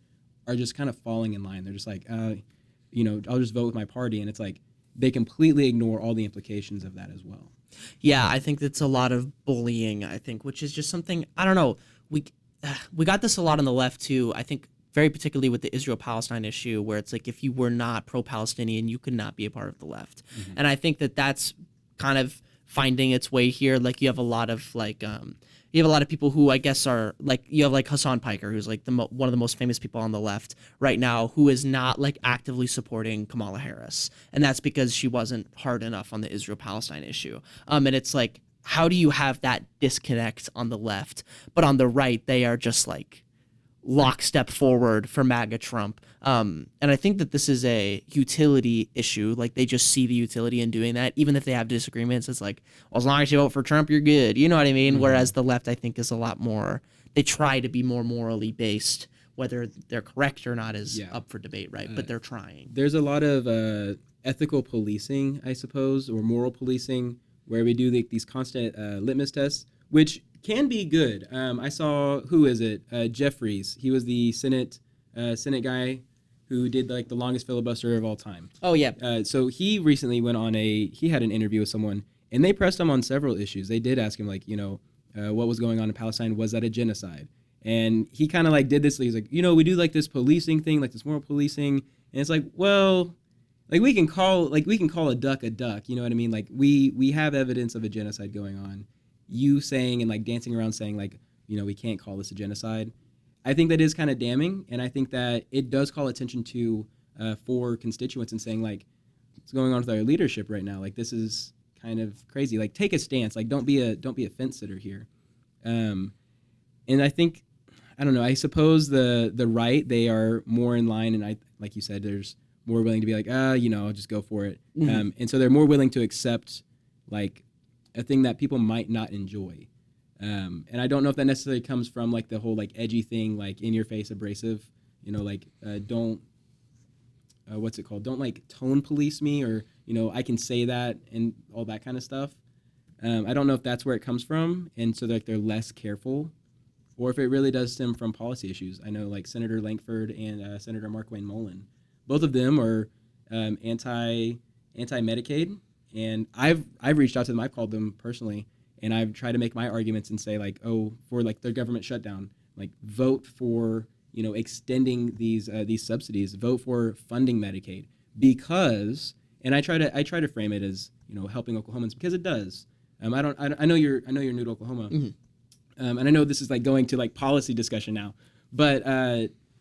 are just kind of falling in line. They're just like, I'll just vote with my party. And it's like they completely ignore all the implications of that as well. Yeah, I think that's a lot of bullying, I think, which is just something, I don't know. We got this a lot on the left, too. I think very particularly with the Israel-Palestine issue, where it's like if you were not pro-Palestinian, you could not be a part of the left. And I think that that's kind of finding its way here. Like you have a lot of like you have a lot of people who I guess are like, you have like Hassan Piker, who's like one of the most famous people on the left right now, who is not like actively supporting Kamala Harris. And that's because she wasn't hard enough on the Israel-Palestine issue. And it's like, how do you have that disconnect on the left? But on the right, they are just like lockstep forward for MAGA Trump. And I think that this is a utility issue. Like they just see the utility in doing that. Even if they have disagreements, it's like, well, as long as you vote for Trump, you're good. You know what I mean? Whereas the left, I think, is a lot more, they try to be more morally based. Whether they're correct or not is up for debate, right? But they're trying. There's a lot of ethical policing, I suppose, or moral policing, where we do these constant litmus tests, which can be good. I saw, who is it? Jeffries. He was the Senate guy who did like the longest filibuster of all time. Oh yeah. So he recently went on he had an interview with someone, and they pressed him on several issues. They did ask him like, what was going on in Palestine? Was that a genocide? And he kind of like did this. He's like, we do like this policing thing, like this moral policing, and it's like, well, like we can call a duck a duck. You know what I mean? Like we have evidence of a genocide going on. You saying and like dancing around saying like, we can't call this a genocide. I think that is kind of damning, and I think that it does call attention to for constituents and saying like, what's going on with our leadership right now? Like, this is kind of crazy. Like, take a stance. Like, don't be a fence sitter here. And I think, I don't know, I suppose the right, they are more in line, and like you said, there's more willing to be like, I'll just go for it. Mm-hmm. And so they're more willing to accept like a thing that people might not enjoy. And I don't know if that necessarily comes from like the whole like edgy thing, like in your face, abrasive, like don't, what's it called? Don't like tone police me, or, I can say that and all that kind of stuff. I don't know if that's where it comes from. And so like they're less careful, or if it really does stem from policy issues. I know like Senator Lankford and Senator Markwayne Mullen, both of them are anti-Medicaid. And I've reached out to them. I've called them personally, and I've tried to make my arguments and say like, for like the government shutdown, like vote for extending these subsidies, vote for funding Medicaid, because, and I try to frame it as helping Oklahomans, because it does. I know you're new to Oklahoma, Mm-hmm. And I know this is like going to like policy discussion now, but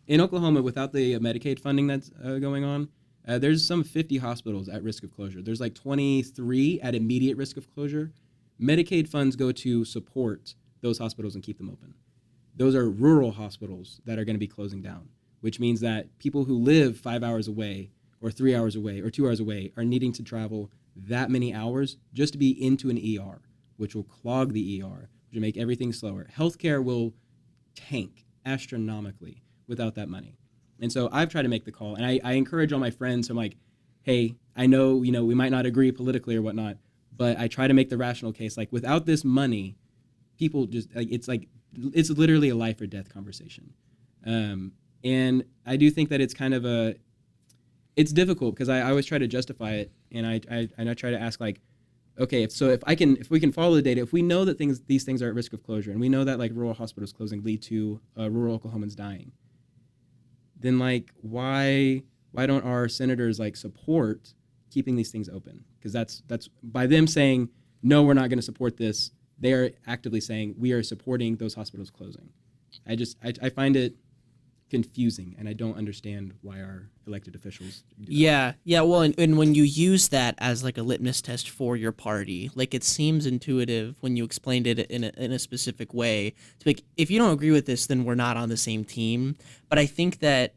in Oklahoma, without the Medicaid funding that's going on, there's some 50 hospitals at risk of closure. There's like 23 at immediate risk of closure. Medicaid funds go to support those hospitals and keep them open. Those are rural hospitals that are going to be closing down, which means that people who live 5 hours away or 3 hours away or 2 hours away are needing to travel that many hours just to be into an ER, which will clog the ER, which will make everything slower. Healthcare will tank astronomically without that money. And so I've tried to make the call, and I encourage all my friends. I'm like, hey, I know, we might not agree politically or whatnot, but I try to make the rational case. Like, without this money, people just, it's literally a life or death conversation. And I do think that it's kind of it's difficult, because I always try to justify it, and I try to ask like, okay, if we can follow the data, if we know that these things are at risk of closure, and we know that like rural hospitals closing lead to rural Oklahomans dying, then like why don't our senators like support keeping these things open? Because that's by them saying no, we're not going to support this, they are actively saying we are supporting those hospitals closing. I find it confusing, and I don't understand why our elected officials do that. Yeah. Well, and when you use that as like a litmus test for your party, like it seems intuitive when you explained it in a specific way. To like, if you don't agree with this, then we're not on the same team. But I think that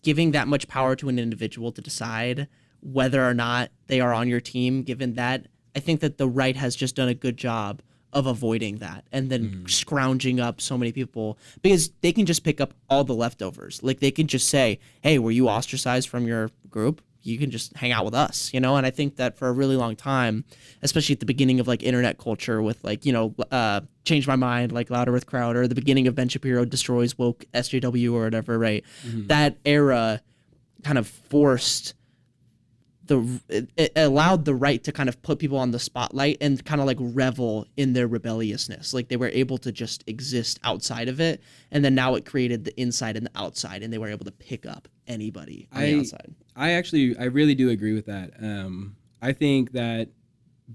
giving that much power to an individual to decide whether or not they are on your team, given that, I think that the right has just done a good job of avoiding that, and then scrounging up so many people, because they can just pick up all the leftovers. Like they can just say, hey, were you ostracized from your group? You can just hang out with us, And I think that for a really long time, especially at the beginning of like internet culture with like, Change My Mind, like Louder with Crowder, the beginning of Ben Shapiro destroys woke SJW or whatever, right? Mm-hmm. That era kind of forced it allowed the right to kind of put people on the spotlight and kind of like revel in their rebelliousness. Like they were able to just exist outside of it. And then now it created the inside and the outside, and they were able to pick up anybody on the outside. I really do agree with that. I think that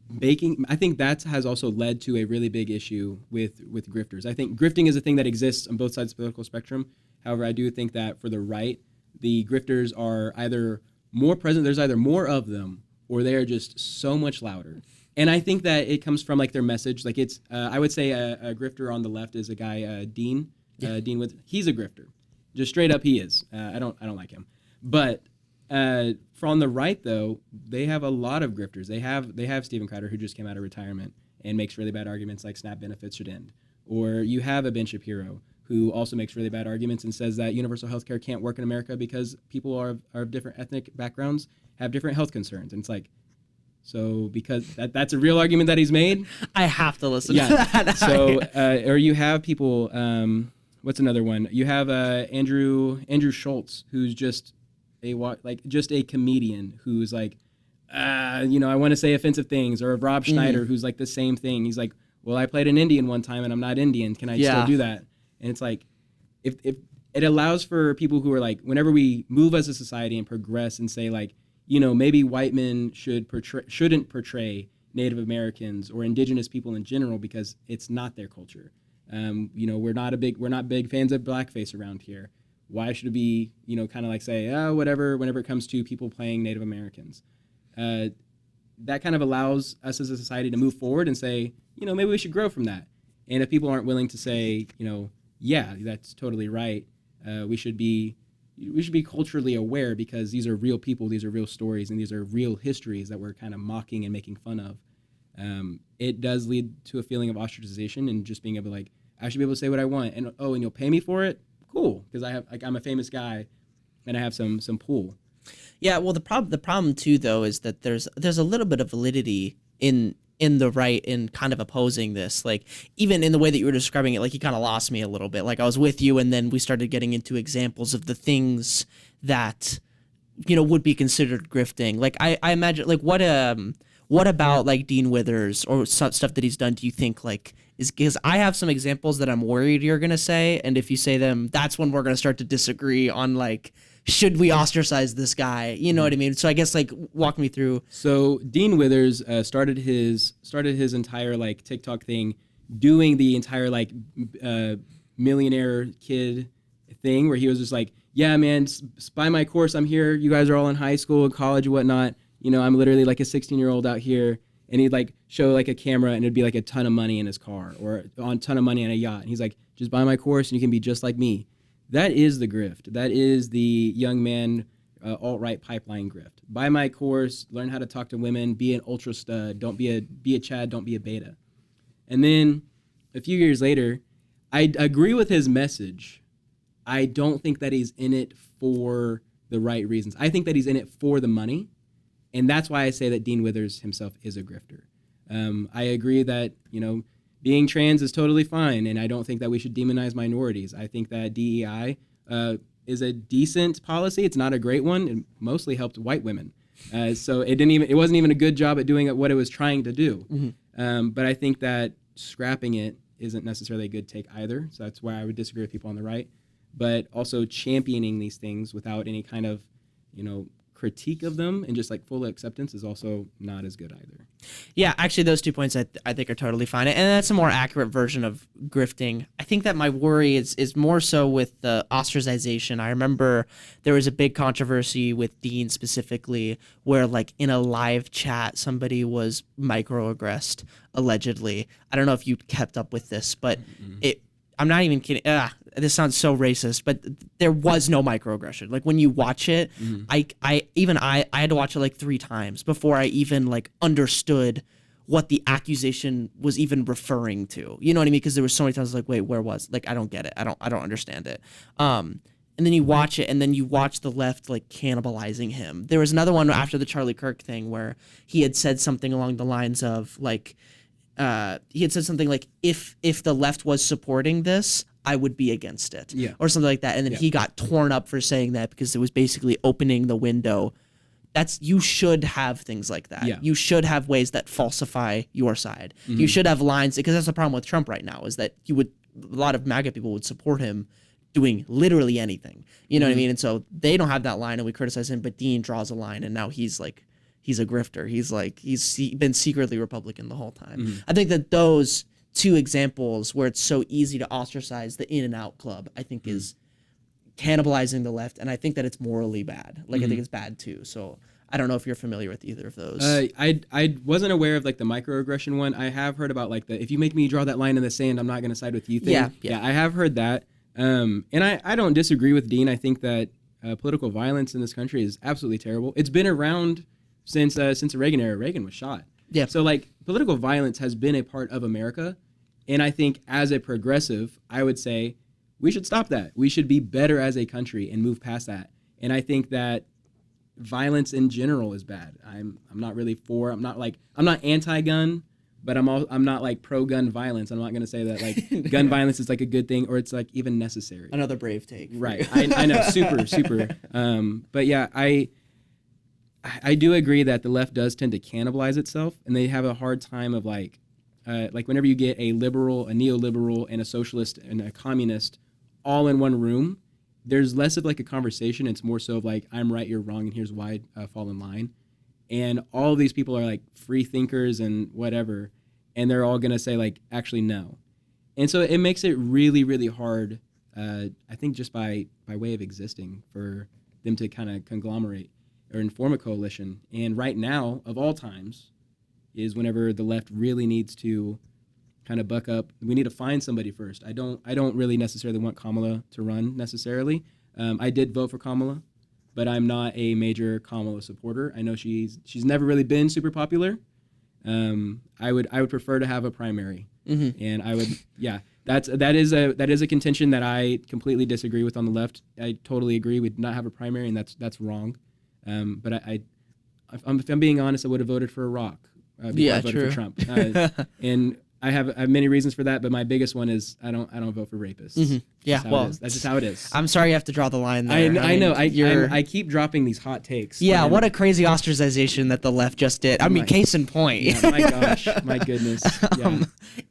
that has also led to a really big issue with grifters. I think grifting is a thing that exists on both sides of the political spectrum. However, I do think that for the right, the grifters are either more present, there's either more of them, or they are just so much louder. And I think that it comes from like their message. Like it's, I would say a grifter on the left is a guy, Dean. Yeah. Dean Woods. He's a grifter, just straight up. He is. I don't like him. But from the right though, they have a lot of grifters. They have Steven Crowder, who just came out of retirement and makes really bad arguments like SNAP benefits should end. Or you have a Ben Shapiro, who also makes really bad arguments and says that universal health care can't work in America because people are of different ethnic backgrounds, have different health concerns. And it's like, so because that's a real argument that he's made. I have to listen to that. So, or you have people, what's another one? You have Andrew Schultz, who's just a comedian who's like, I want to say offensive things. Or Rob Schneider, who's like the same thing. He's like, well, I played an Indian one time and I'm not Indian. Can I still do that? And it's like, if it allows for people who are like, whenever we move as a society and progress and say like, maybe white men shouldn't portray Native Americans or indigenous people in general because it's not their culture. We're not big fans of blackface around here. why should we, kind of like say, oh, whatever, whenever it comes to people playing Native Americans. That kind of allows us as a society to move forward and say, maybe we should grow from that. And if people aren't willing to say, yeah, that's totally right, we should be culturally aware because these are real people, these are real stories, and these are real histories that we're kind of mocking and making fun of. It does lead to a feeling of ostracization and just being able to I should be able to say what I want, and and you'll pay me for it? Cool, because I'm a famous guy and I have some pull. Yeah, well, the problem too, though, is that there's a little bit of validity in the right in kind of opposing this. Like, even in the way that you were describing it, like, you kind of lost me a little bit. Like, I was with you, and then we started getting into examples of the things that, would be considered grifting. Like, I imagine, like, what about, like, Dean Withers or stuff that he's done do you think, like, is, because I have some examples that I'm worried you're going to say, and if you say them, that's when we're going to start to disagree on, like, should we ostracize this guy? You know what I mean? So I guess, like, walk me through. So Dean Withers started his entire, like, TikTok thing doing the entire, like, millionaire kid thing where he was just like, yeah, man, buy my course. I'm here. You guys are all in high school, college, and whatnot. I'm literally like a 16-year-old out here. And he'd, like, show, like, a camera, and it'd be, like, a ton of money in his car or a ton of money on a yacht. And he's like, just buy my course and you can be just like me. That is the grift. That is the young man alt-right pipeline grift. Buy my course, learn how to talk to women, be an ultra stud, don't be a Chad, don't be a beta. And then a few years later, I agree with his message. I don't think that he's in it for the right reasons. I think that he's in it for the money. And that's why I say that Dean Withers himself is a grifter. I agree that, being trans is totally fine, and I don't think that we should demonize minorities. I think that DEI is a decent policy. It's not a great one. It mostly helped white women. So it wasn't even a good job at doing what it was trying to do. Mm-hmm. But I think that scrapping it isn't necessarily a good take either. So that's why I would disagree with people on the right. But also championing these things without any kind of, critique of them and just like full acceptance is also not as good either. Yeah, actually, those 2 points I think are totally fine, and that's a more accurate version of grifting. I think that my worry is more so with the ostracization. I remember there was a big controversy with Dean specifically, where, like, in a live chat somebody was microaggressed allegedly. I don't know if you kept up with this, but I'm not even kidding. This sounds so racist, but there was no microaggression. Like, when you watch it, I had to watch it like 3 times before I even, like, understood what the accusation was even referring to. You know what I mean? Because there was so many times like, wait, where was? Like, I don't get it. I don't understand it. And then you watch it, and then you watch the left, like, cannibalizing him. There was another one after the Charlie Kirk thing where he had said something along the lines of, like, he had said something like, if the left was supporting this, I would be against it, or something like that. And then he got torn up for saying that because it was basically opening the window. You should have things like that. Yeah. You should have ways that falsify your side. Mm-hmm. You should have lines, because that's the problem with Trump right now, is that a lot of MAGA people would support him doing literally anything. You know what I mean? And so they don't have that line, and we criticize him, but Dean draws a line, and now he's like, he's a grifter. He's been secretly Republican the whole time. Mm-hmm. I think that those 2 examples where it's so easy to ostracize the in and out club, I think is cannibalizing the left, and I think that it's morally bad. Like, I think it's bad too. So I don't know if you're familiar with either of those. I wasn't aware of, like, the microaggression one. I have heard about, like, the if you make me draw that line in the sand, I'm not going to side with you thing. Yeah, I have heard that. And I don't disagree with Dean. I think that political violence in this country is absolutely terrible. It's been around since the Reagan era. Reagan was shot. Yeah. So, like, political violence has been a part of America. And I think as a progressive, I would say we should stop that. We should be better as a country and move past that. And I think that violence in general is bad. I'm not really for. I'm not anti-gun, but I'm not like pro-gun violence. I'm not going to say that, like, gun violence is, like, a good thing or it's, like, even necessary. Another brave take. Right. I know. Super. But yeah, I do agree that the left does tend to cannibalize itself, and they have a hard time of, like whenever you get a liberal, a neoliberal, and a socialist and a communist all in one room, there's less of, like, a conversation. It's more so of, like, I'm right, you're wrong, and here's why I fall in line. And all of these people are, like, free thinkers and whatever, and they're all going to say, like, actually, no. And so it makes it really, really hard I think just by way of existing, for them to kind of conglomerate or form a coalition. And right now, of all times, is whenever the left really needs to kind of buck up. We need to find somebody first. I don't really necessarily want Kamala to run necessarily. I did vote for Kamala, but I'm not a major Kamala supporter. I know she's never really been super popular. I would prefer to have a primary, and I would that is a contention that I completely disagree with on the left. I totally agree with not have a primary, and that's wrong. But if I'm being honest, I would have voted for a rock before I voted for Trump. And I have many reasons for that, but my biggest one is I don't vote for rapists. Yeah, that's just how it is. I'm sorry you have to draw the line there. I know. I keep dropping these hot takes. Yeah, what a crazy ostracization that the left just did. I mean, case in point. Yeah, my gosh, my goodness.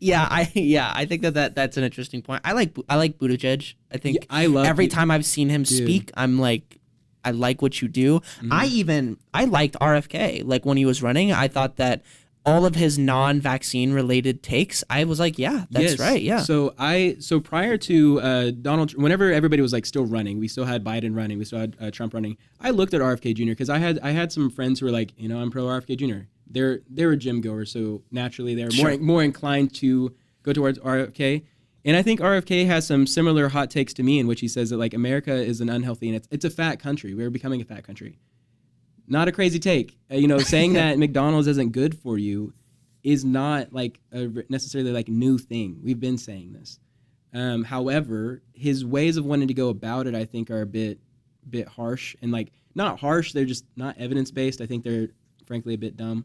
Yeah. I think that's an interesting point. I like Buttigieg. I think I love every time I've seen him speak, I'm like, I like what you do. I liked RFK. Like when he was running, I thought that all of his non-vaccine related takes, I was like, yeah, that's right. Yeah. So prior to Donald, whenever everybody was like still running, we still had Biden running, we still had Trump running. I looked at RFK Jr. because I had some friends who were like, I'm pro RFK Jr. They were gym goers, so naturally they're more inclined to go towards RFK. And I think RFK has some similar hot takes to me, in which he says that like America is an unhealthy and it's a fat country. We're becoming a fat country. Not a crazy take. Saying that McDonald's isn't good for you is not like a necessarily like new thing. We've been saying this. However, his ways of wanting to go about it, I think, are a bit harsh, and like not harsh. They're just not evidence based. I think they're frankly a bit dumb.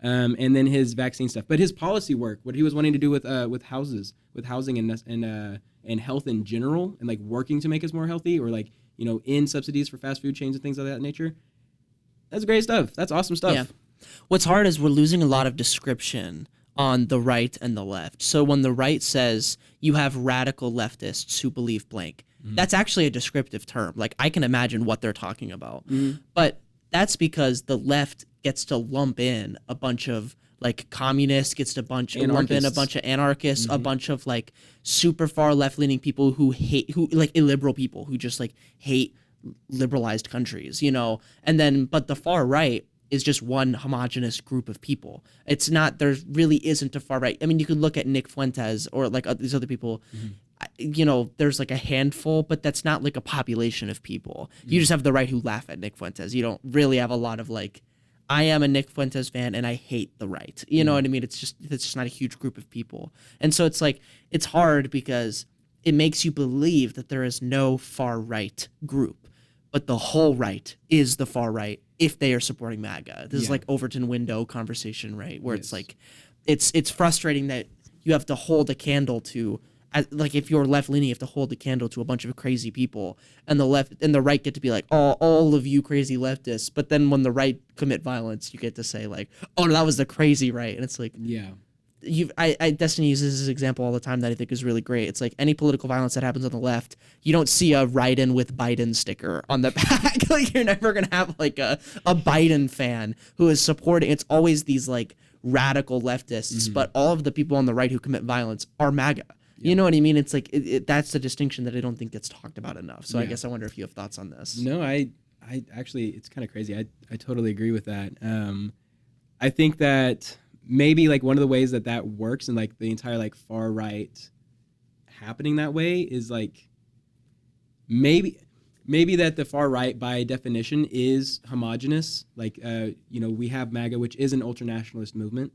And then his vaccine stuff, but his policy work, what he was wanting to do with housing and health in general, and like working to make us more healthy, or like in subsidies for fast food chains and things of that nature. That's great stuff. That's awesome stuff. Yeah. What's hard is we're losing a lot of description on the right and the left. So when the right says you have radical leftists who believe blank, that's actually a descriptive term. Like I can imagine what they're talking about. But that's because the left gets to lump in a bunch of like communists, lump in a bunch of anarchists, a bunch of like super far left-leaning people who like illiberal people who just like hate liberalized countries, and then but the far right is just one homogenous group of people. It's not, there really isn't a far right. I mean, you could look at Nick Fuentes or like these other people, there's like a handful, but that's not like a population of people. You just have the right who laugh at Nick Fuentes. You don't really have a lot of like, I am a Nick Fuentes fan and I hate the right. You know what I mean? It's just not a huge group of people. And so it's like, it's hard because it makes you believe that there is no far right group. But the whole right is the far right if they are supporting MAGA. This is like Overton window conversation, right? Where it's like, it's frustrating that you have to hold a candle to, like if you're left leaning, you have to hold a candle to a bunch of crazy people, and the left and the right get to be like, oh, all of you crazy leftists. But then when the right commit violence, you get to say like, oh no, that was the crazy right, and it's like, Destiny uses this example all the time that I think is really great. It's like any political violence that happens on the left, you don't see a write-in with Biden sticker on the back. Like you're never gonna have like a Biden fan who is supporting. It's always these like radical leftists, but all of the people on the right who commit violence are MAGA. You know what I mean? It's like that's the distinction that I don't think gets talked about enough. So I guess I wonder if you have thoughts on this. No, I actually, it's kind of crazy. I totally agree with that. I think that maybe like one of the ways that works and like the entire like far right happening that way is like maybe that the far right by definition is homogenous. Like we have MAGA, which is an ultranationalist movement.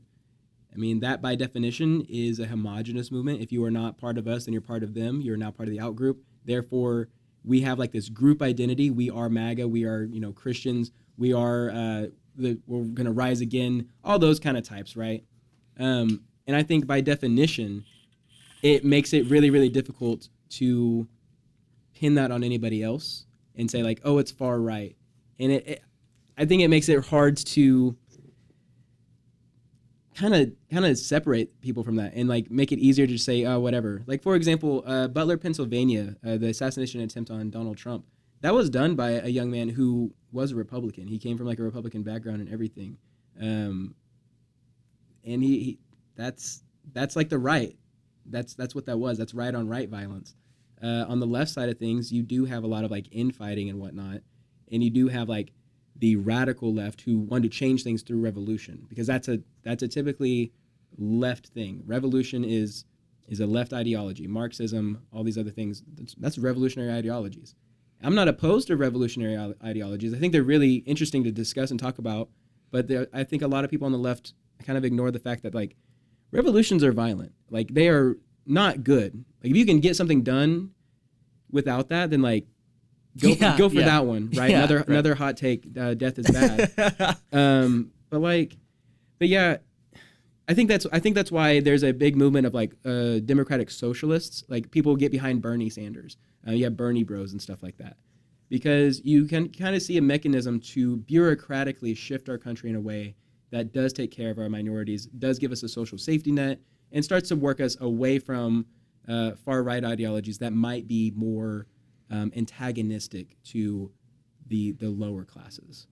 I mean, that by definition is a homogenous movement. If you are not part of us, then you're part of them. You're now part of the out group. Therefore, we have like this group identity. We are MAGA. We are Christians. We are we're going to rise again, all those kind of types, right? And I think by definition, it makes it really, really difficult to pin that on anybody else and say like, oh, it's far right. And I think it makes it hard to kind of separate people from that and like make it easier to say, oh, whatever. Like, for example, Butler, Pennsylvania, the assassination attempt on Donald Trump, that was done by a young man who was a Republican. He came from like a Republican background and everything. And he that's like the right. That's what that was. That's right on right violence. on the left side of things, you do have a lot of like infighting and whatnot, and you do have like the radical left who want to change things through revolution, because that's a typically left thing. Revolution is a left ideology. Marxism, all these other things, that's revolutionary ideologies. I'm not opposed to revolutionary ideologies. I think they're really interesting to discuss and talk about, but I think a lot of people on the left kind of ignore the fact that like revolutions are violent. Like they are not good. Like if you can get something done without that, then like go for that one, right? Yeah, another hot take. Death is bad. But yeah, I think that's why there's a big movement of like democratic socialists. Like people get behind Bernie Sanders. You have Bernie Bros and stuff like that, because you can kind of see a mechanism to bureaucratically shift our country in a way that does take care of our minorities, does give us a social safety net, and starts to work us away from far-right ideologies that might be more antagonistic to the lower classes.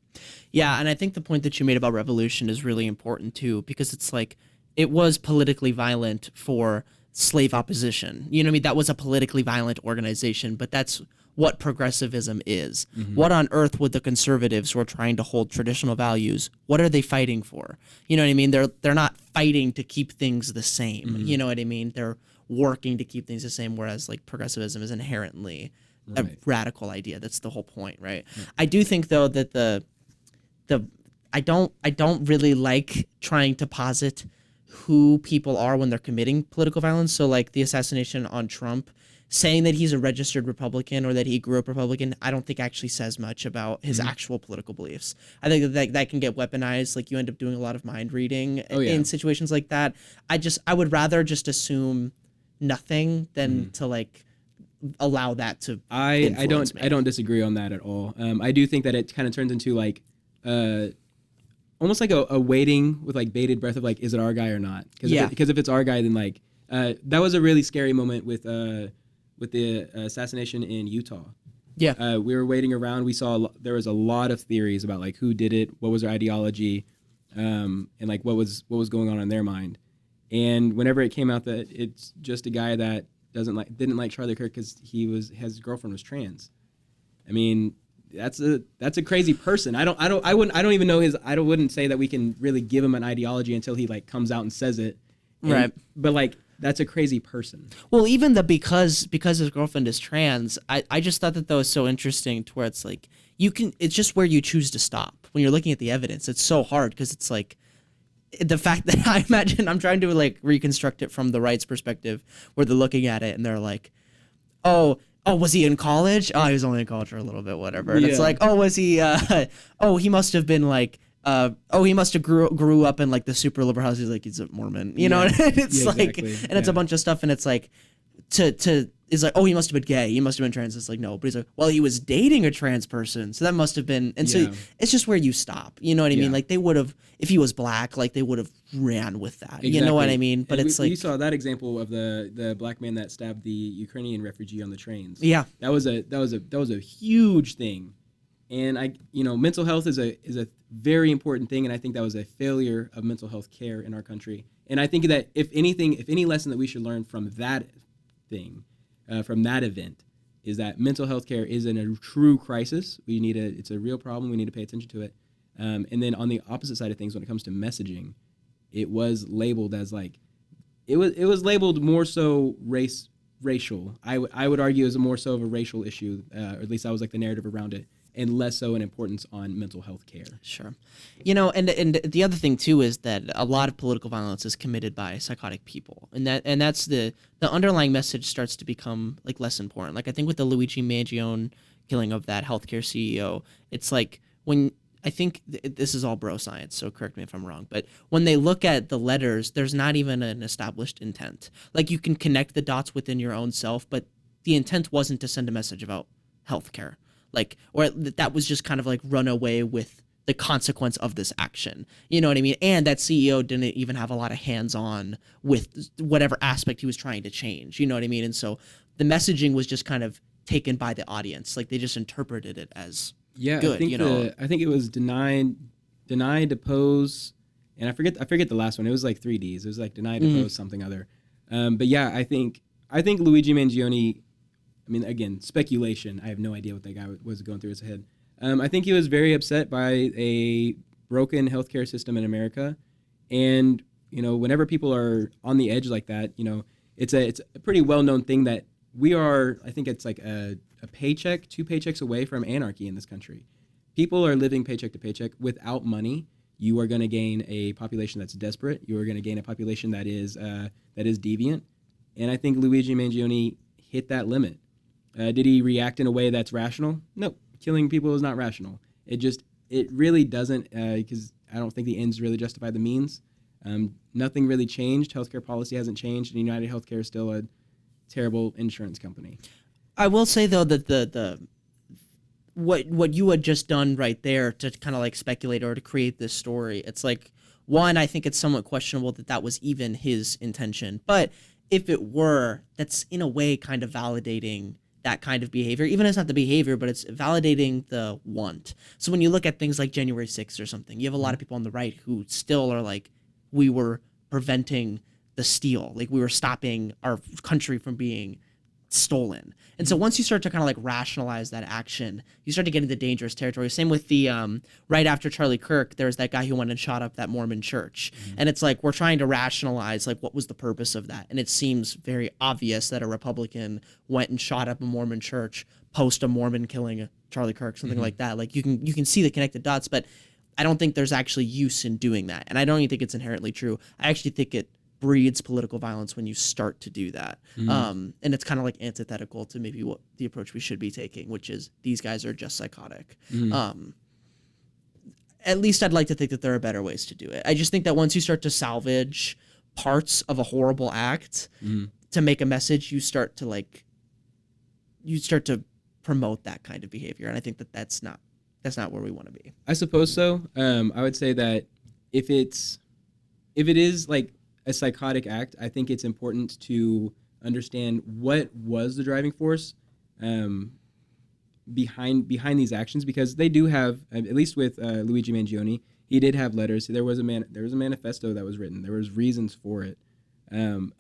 Yeah, and I think the point that you made about revolution is really important too, because it's like it was politically violent for slave opposition. You know what I mean? That was a politically violent organization, but that's what progressivism is. Mm-hmm. What on earth would the conservatives who are trying to hold traditional values, what are they fighting for? You know what I mean? They're not fighting to keep things the same. Mm-hmm. You know what I mean? They're working to keep things the same, whereas like progressivism is inherently a radical idea. That's the whole point, right? I do think though that I don't really like trying to posit who people are when they're committing political violence. So like the assassination on Trump, saying that he's a registered Republican or that he grew up Republican, I don't think actually says much about his actual political beliefs. I think that can get weaponized. Like you end up doing a lot of mind reading in situations like that. I would rather just assume nothing than to like allow that to influence me. I don't disagree on that at all. I do think that it kind of turns into like almost like a waiting with like bated breath of like, is it our guy or not? Because if it's our guy, then like that was a really scary moment with the assassination in Utah. Yeah, we were waiting around. We saw there was a lot of theories about like who did it, what was their ideology, and like what was going on in their mind. And whenever it came out that it's just a guy that didn't like Charlie Kirk because his girlfriend was trans. I mean, that's a crazy person. I don't even know I wouldn't say that we can really give him an ideology until he like comes out and says it. Right. But like that's a crazy person. Well, even because his girlfriend is trans, I just thought that was so interesting to where it's like it's just where you choose to stop when you're looking at the evidence. It's so hard because it's like the fact that I imagine I'm trying to like reconstruct it from the right's perspective where they're looking at it and they're like, oh, was he in college? Oh, he was only in college for a little bit, whatever. And it's like, oh, was he, he must have been like, he must have grew up in like the super liberal house. He's like, he's a Mormon, you know? And it's like, exactly. And it's a bunch of stuff. And it's like, it's like, oh, he must have been gay. He must have been trans. It's like, no, but he's like, well, he was dating a trans person. So that must have been, and so it's just where you stop. You know what I mean? Like they would have, if he was black, like they would have ran with that. Exactly. You know what I mean? But it's like, you saw that example of the black man that stabbed the Ukrainian refugee on the trains. Yeah. That was a huge thing. And mental health is a very important thing. And I think that was a failure of mental health care in our country. And I think that if any lesson that we should learn from that thing, from that event, is that mental health care is in a true crisis. It's a real problem. We need to pay attention to it. And then on the opposite side of things, when it comes to messaging, it was labeled as like, it was labeled more so racial. I would argue as more so of a racial issue, or at least that was like the narrative around it, and less so an importance on mental health care. Sure. And the other thing too is that a lot of political violence is committed by psychotic people. And that's the underlying message starts to become like less important. Like I think with the Luigi Mangione killing of that healthcare CEO, it's like when I think this is all bro science, so correct me if I'm wrong, but when they look at the letters, there's not even an established intent. Like you can connect the dots within your own self, but the intent wasn't to send a message about healthcare. Like, or that was just kind of like run away with the consequence of this action. You know what I mean? And that CEO didn't even have a lot of hands-on with whatever aspect he was trying to change. You know what I mean? And so the messaging was just kind of taken by the audience. Like they just interpreted it as good. I think it was denied, depose, and I forget the last one. It was like 3 Ds. It was like deny, depose, something other. But yeah, I think Luigi Mangione I mean, again, speculation. I have no idea what that guy was going through his head. I think he was very upset by a broken healthcare system in America. And, whenever people are on the edge like that, it's a pretty well-known thing that we are, I think it's like a paycheck, 2 paychecks away from anarchy in this country. People are living paycheck to paycheck without money. You are going to gain a population that's desperate. You are going to gain a population that is deviant. And I think Luigi Mangione hit that limit. Did he react in a way that's rational? No. Killing people is not rational. It really doesn't, because I don't think the ends really justify the means. Nothing really changed. Healthcare policy hasn't changed, and United Healthcare is still a terrible insurance company. I will say though that the what you had just done right there to kind of like speculate or to create this story, it's like, one, I think it's somewhat questionable that was even his intention, but if it were, that's in a way kind of validating that kind of behavior. Even if it's not the behavior, but it's validating the want. So when you look at things like January 6th or something, you have a lot of people on the right who still are like, we were preventing the steal, like we were stopping our country from being stolen. And so once you start to kind of like rationalize that action, you start to get into dangerous territory. Same with the right after Charlie Kirk, there was that guy who went and shot up that Mormon church. And it's like, we're trying to rationalize like what was the purpose of that. And it seems very obvious that a Republican went and shot up a Mormon church post a Mormon killing Charlie Kirk, something like that. Like you can see the connected dots, but I don't think there's actually use in doing that. And I don't even think it's inherently true. I actually think it breeds political violence when you start to do that. And it's kind of like antithetical to maybe what the approach we should be taking, which is these guys are just psychotic. At least I'd like to think that there are better ways to do it. I just think that once you start to salvage parts of a horrible act to make a message, you start to promote that kind of behavior. And I think that that's not where we want to be. I suppose so. I would say that if it is like a psychotic act, I think it's important to understand what was the driving force behind these actions, because they do have, at least with Luigi Mangione, he did have letters. There was a manifesto that was written. There was reasons for it.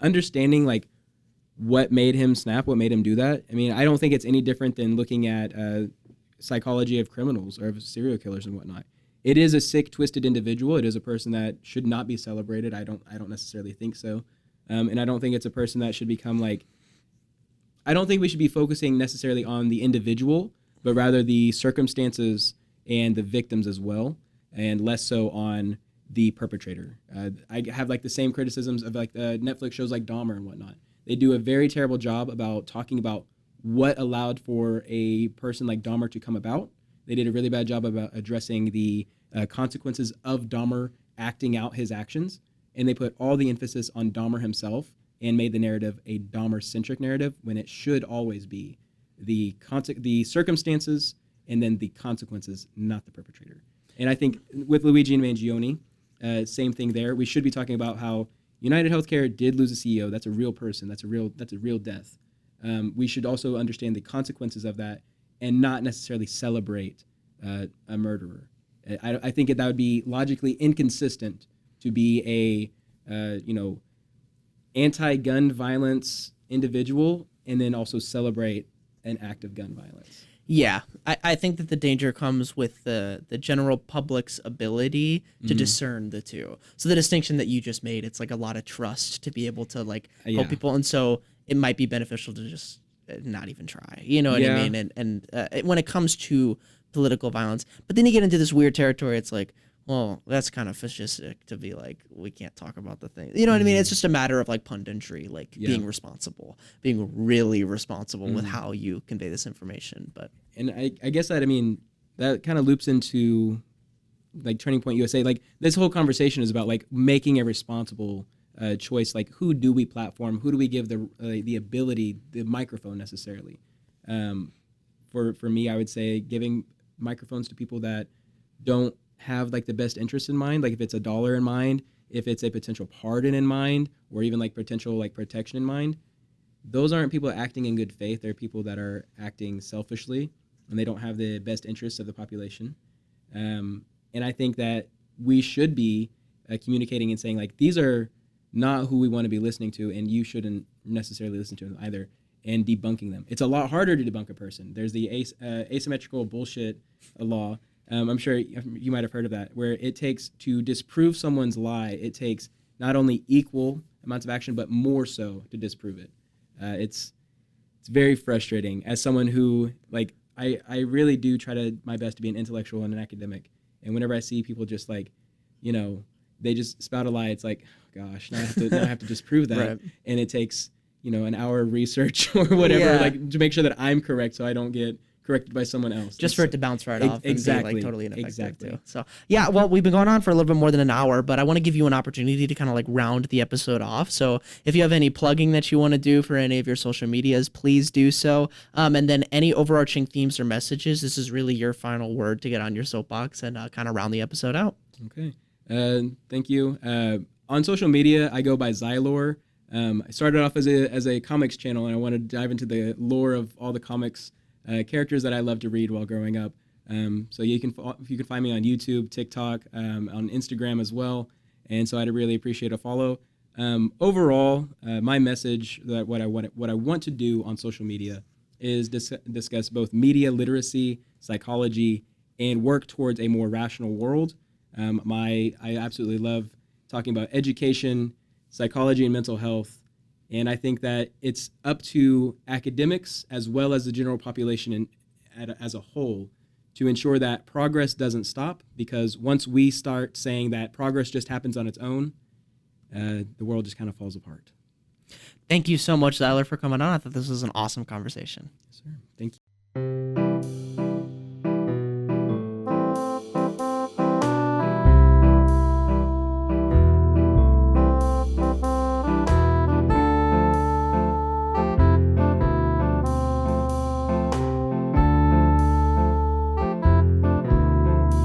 Understanding like what made him snap, what made him do that. I mean, I don't think it's any different than looking at psychology of criminals or of serial killers and whatnot. It is a sick, twisted individual. It is a person that should not be celebrated. I don't necessarily think so. And I don't think it's a person that should become like, I don't think we should be focusing necessarily on the individual, but rather the circumstances and the victims as well, and less so on the perpetrator. I have like the same criticisms of like Netflix shows like Dahmer and whatnot. They do a very terrible job about talking about what allowed for a person like Dahmer to come about. They did a really bad job about addressing the consequences of Dahmer acting out his actions, and they put all the emphasis on Dahmer himself and made the narrative a Dahmer-centric narrative when it should always be the circumstances and then the consequences, not the perpetrator. And I think with Luigi and Mangione, same thing there. We should be talking about how United Healthcare did lose a CEO. That's a real person. That's a real death. We should also understand the consequences of that and not necessarily celebrate a murderer. I think that would be logically inconsistent to be a anti-gun violence individual and then also celebrate an act of gun violence. Yeah, I think that the danger comes with the general public's ability to discern the two. So the distinction that you just made, it's like a lot of trust to be able to like help people, and so it might be beneficial to just not even try. You know what I mean? And when it comes to political violence, but then you get into this weird territory. It's like, well, that's kind of fascistic to be like, we can't talk about the thing. You know what I mean? It's just a matter of like punditry, like being responsible, being really responsible with how you convey this information. But and I guess that, I mean, that kind of loops into like Turning Point USA. Like this whole conversation is about like making a responsible choice. Like who do we platform? Who do we give the ability, the microphone necessarily? For me, I would say giving microphones to people that don't have like the best interest in mind, like if it's a dollar in mind, if it's a potential pardon in mind, or even like potential like protection in mind, those aren't people acting in good faith. They're people that are acting selfishly, and they don't have the best interests of the population. And I think that we should be communicating and saying like, these are not who we want to be listening to, and you shouldn't necessarily listen to them either. and debunking them. It's a lot harder to debunk a person. There's the asymmetrical bullshit law. I'm sure you might have heard of that, where it takes to disprove someone's lie, it takes not only equal amounts of action, but more so to disprove it. It's very frustrating as someone who, like, I really do try my best to be an intellectual and an academic. And whenever I see people just like, they just spout a lie, it's like, oh, gosh, now I have to disprove that. Right. And it takes, an hour of research or whatever, like to make sure that I'm correct so I don't get corrected by someone else. Just for it to bounce right off exactly, and be like totally ineffective exactly. too. So yeah, well, we've been going on for a little bit more than an hour, but I want to give you an opportunity to kind of like round the episode off. So if you have any plugging that you want to do for any of your social medias, please do so. And then any overarching themes or messages, this is really your final word to get on your soapbox and kind of round the episode out. Okay. Thank you. On social media, I go by Zyler. I started off as a comics channel, and I want to dive into the lore of all the comics characters that I love to read while growing up. So you can find me on YouTube, TikTok, on Instagram as well. And so I'd really appreciate a follow. Overall, my message that what I want to do on social media is discuss both media literacy, psychology, and work towards a more rational world. I absolutely love talking about education, psychology, and mental health. And I think that it's up to academics as well as the general population as a whole to ensure that progress doesn't stop, because once we start saying that progress just happens on its own, the world just kind of falls apart. Thank you so much, Zyler, for coming on. I thought this was an awesome conversation. Yes, sir. Thank you.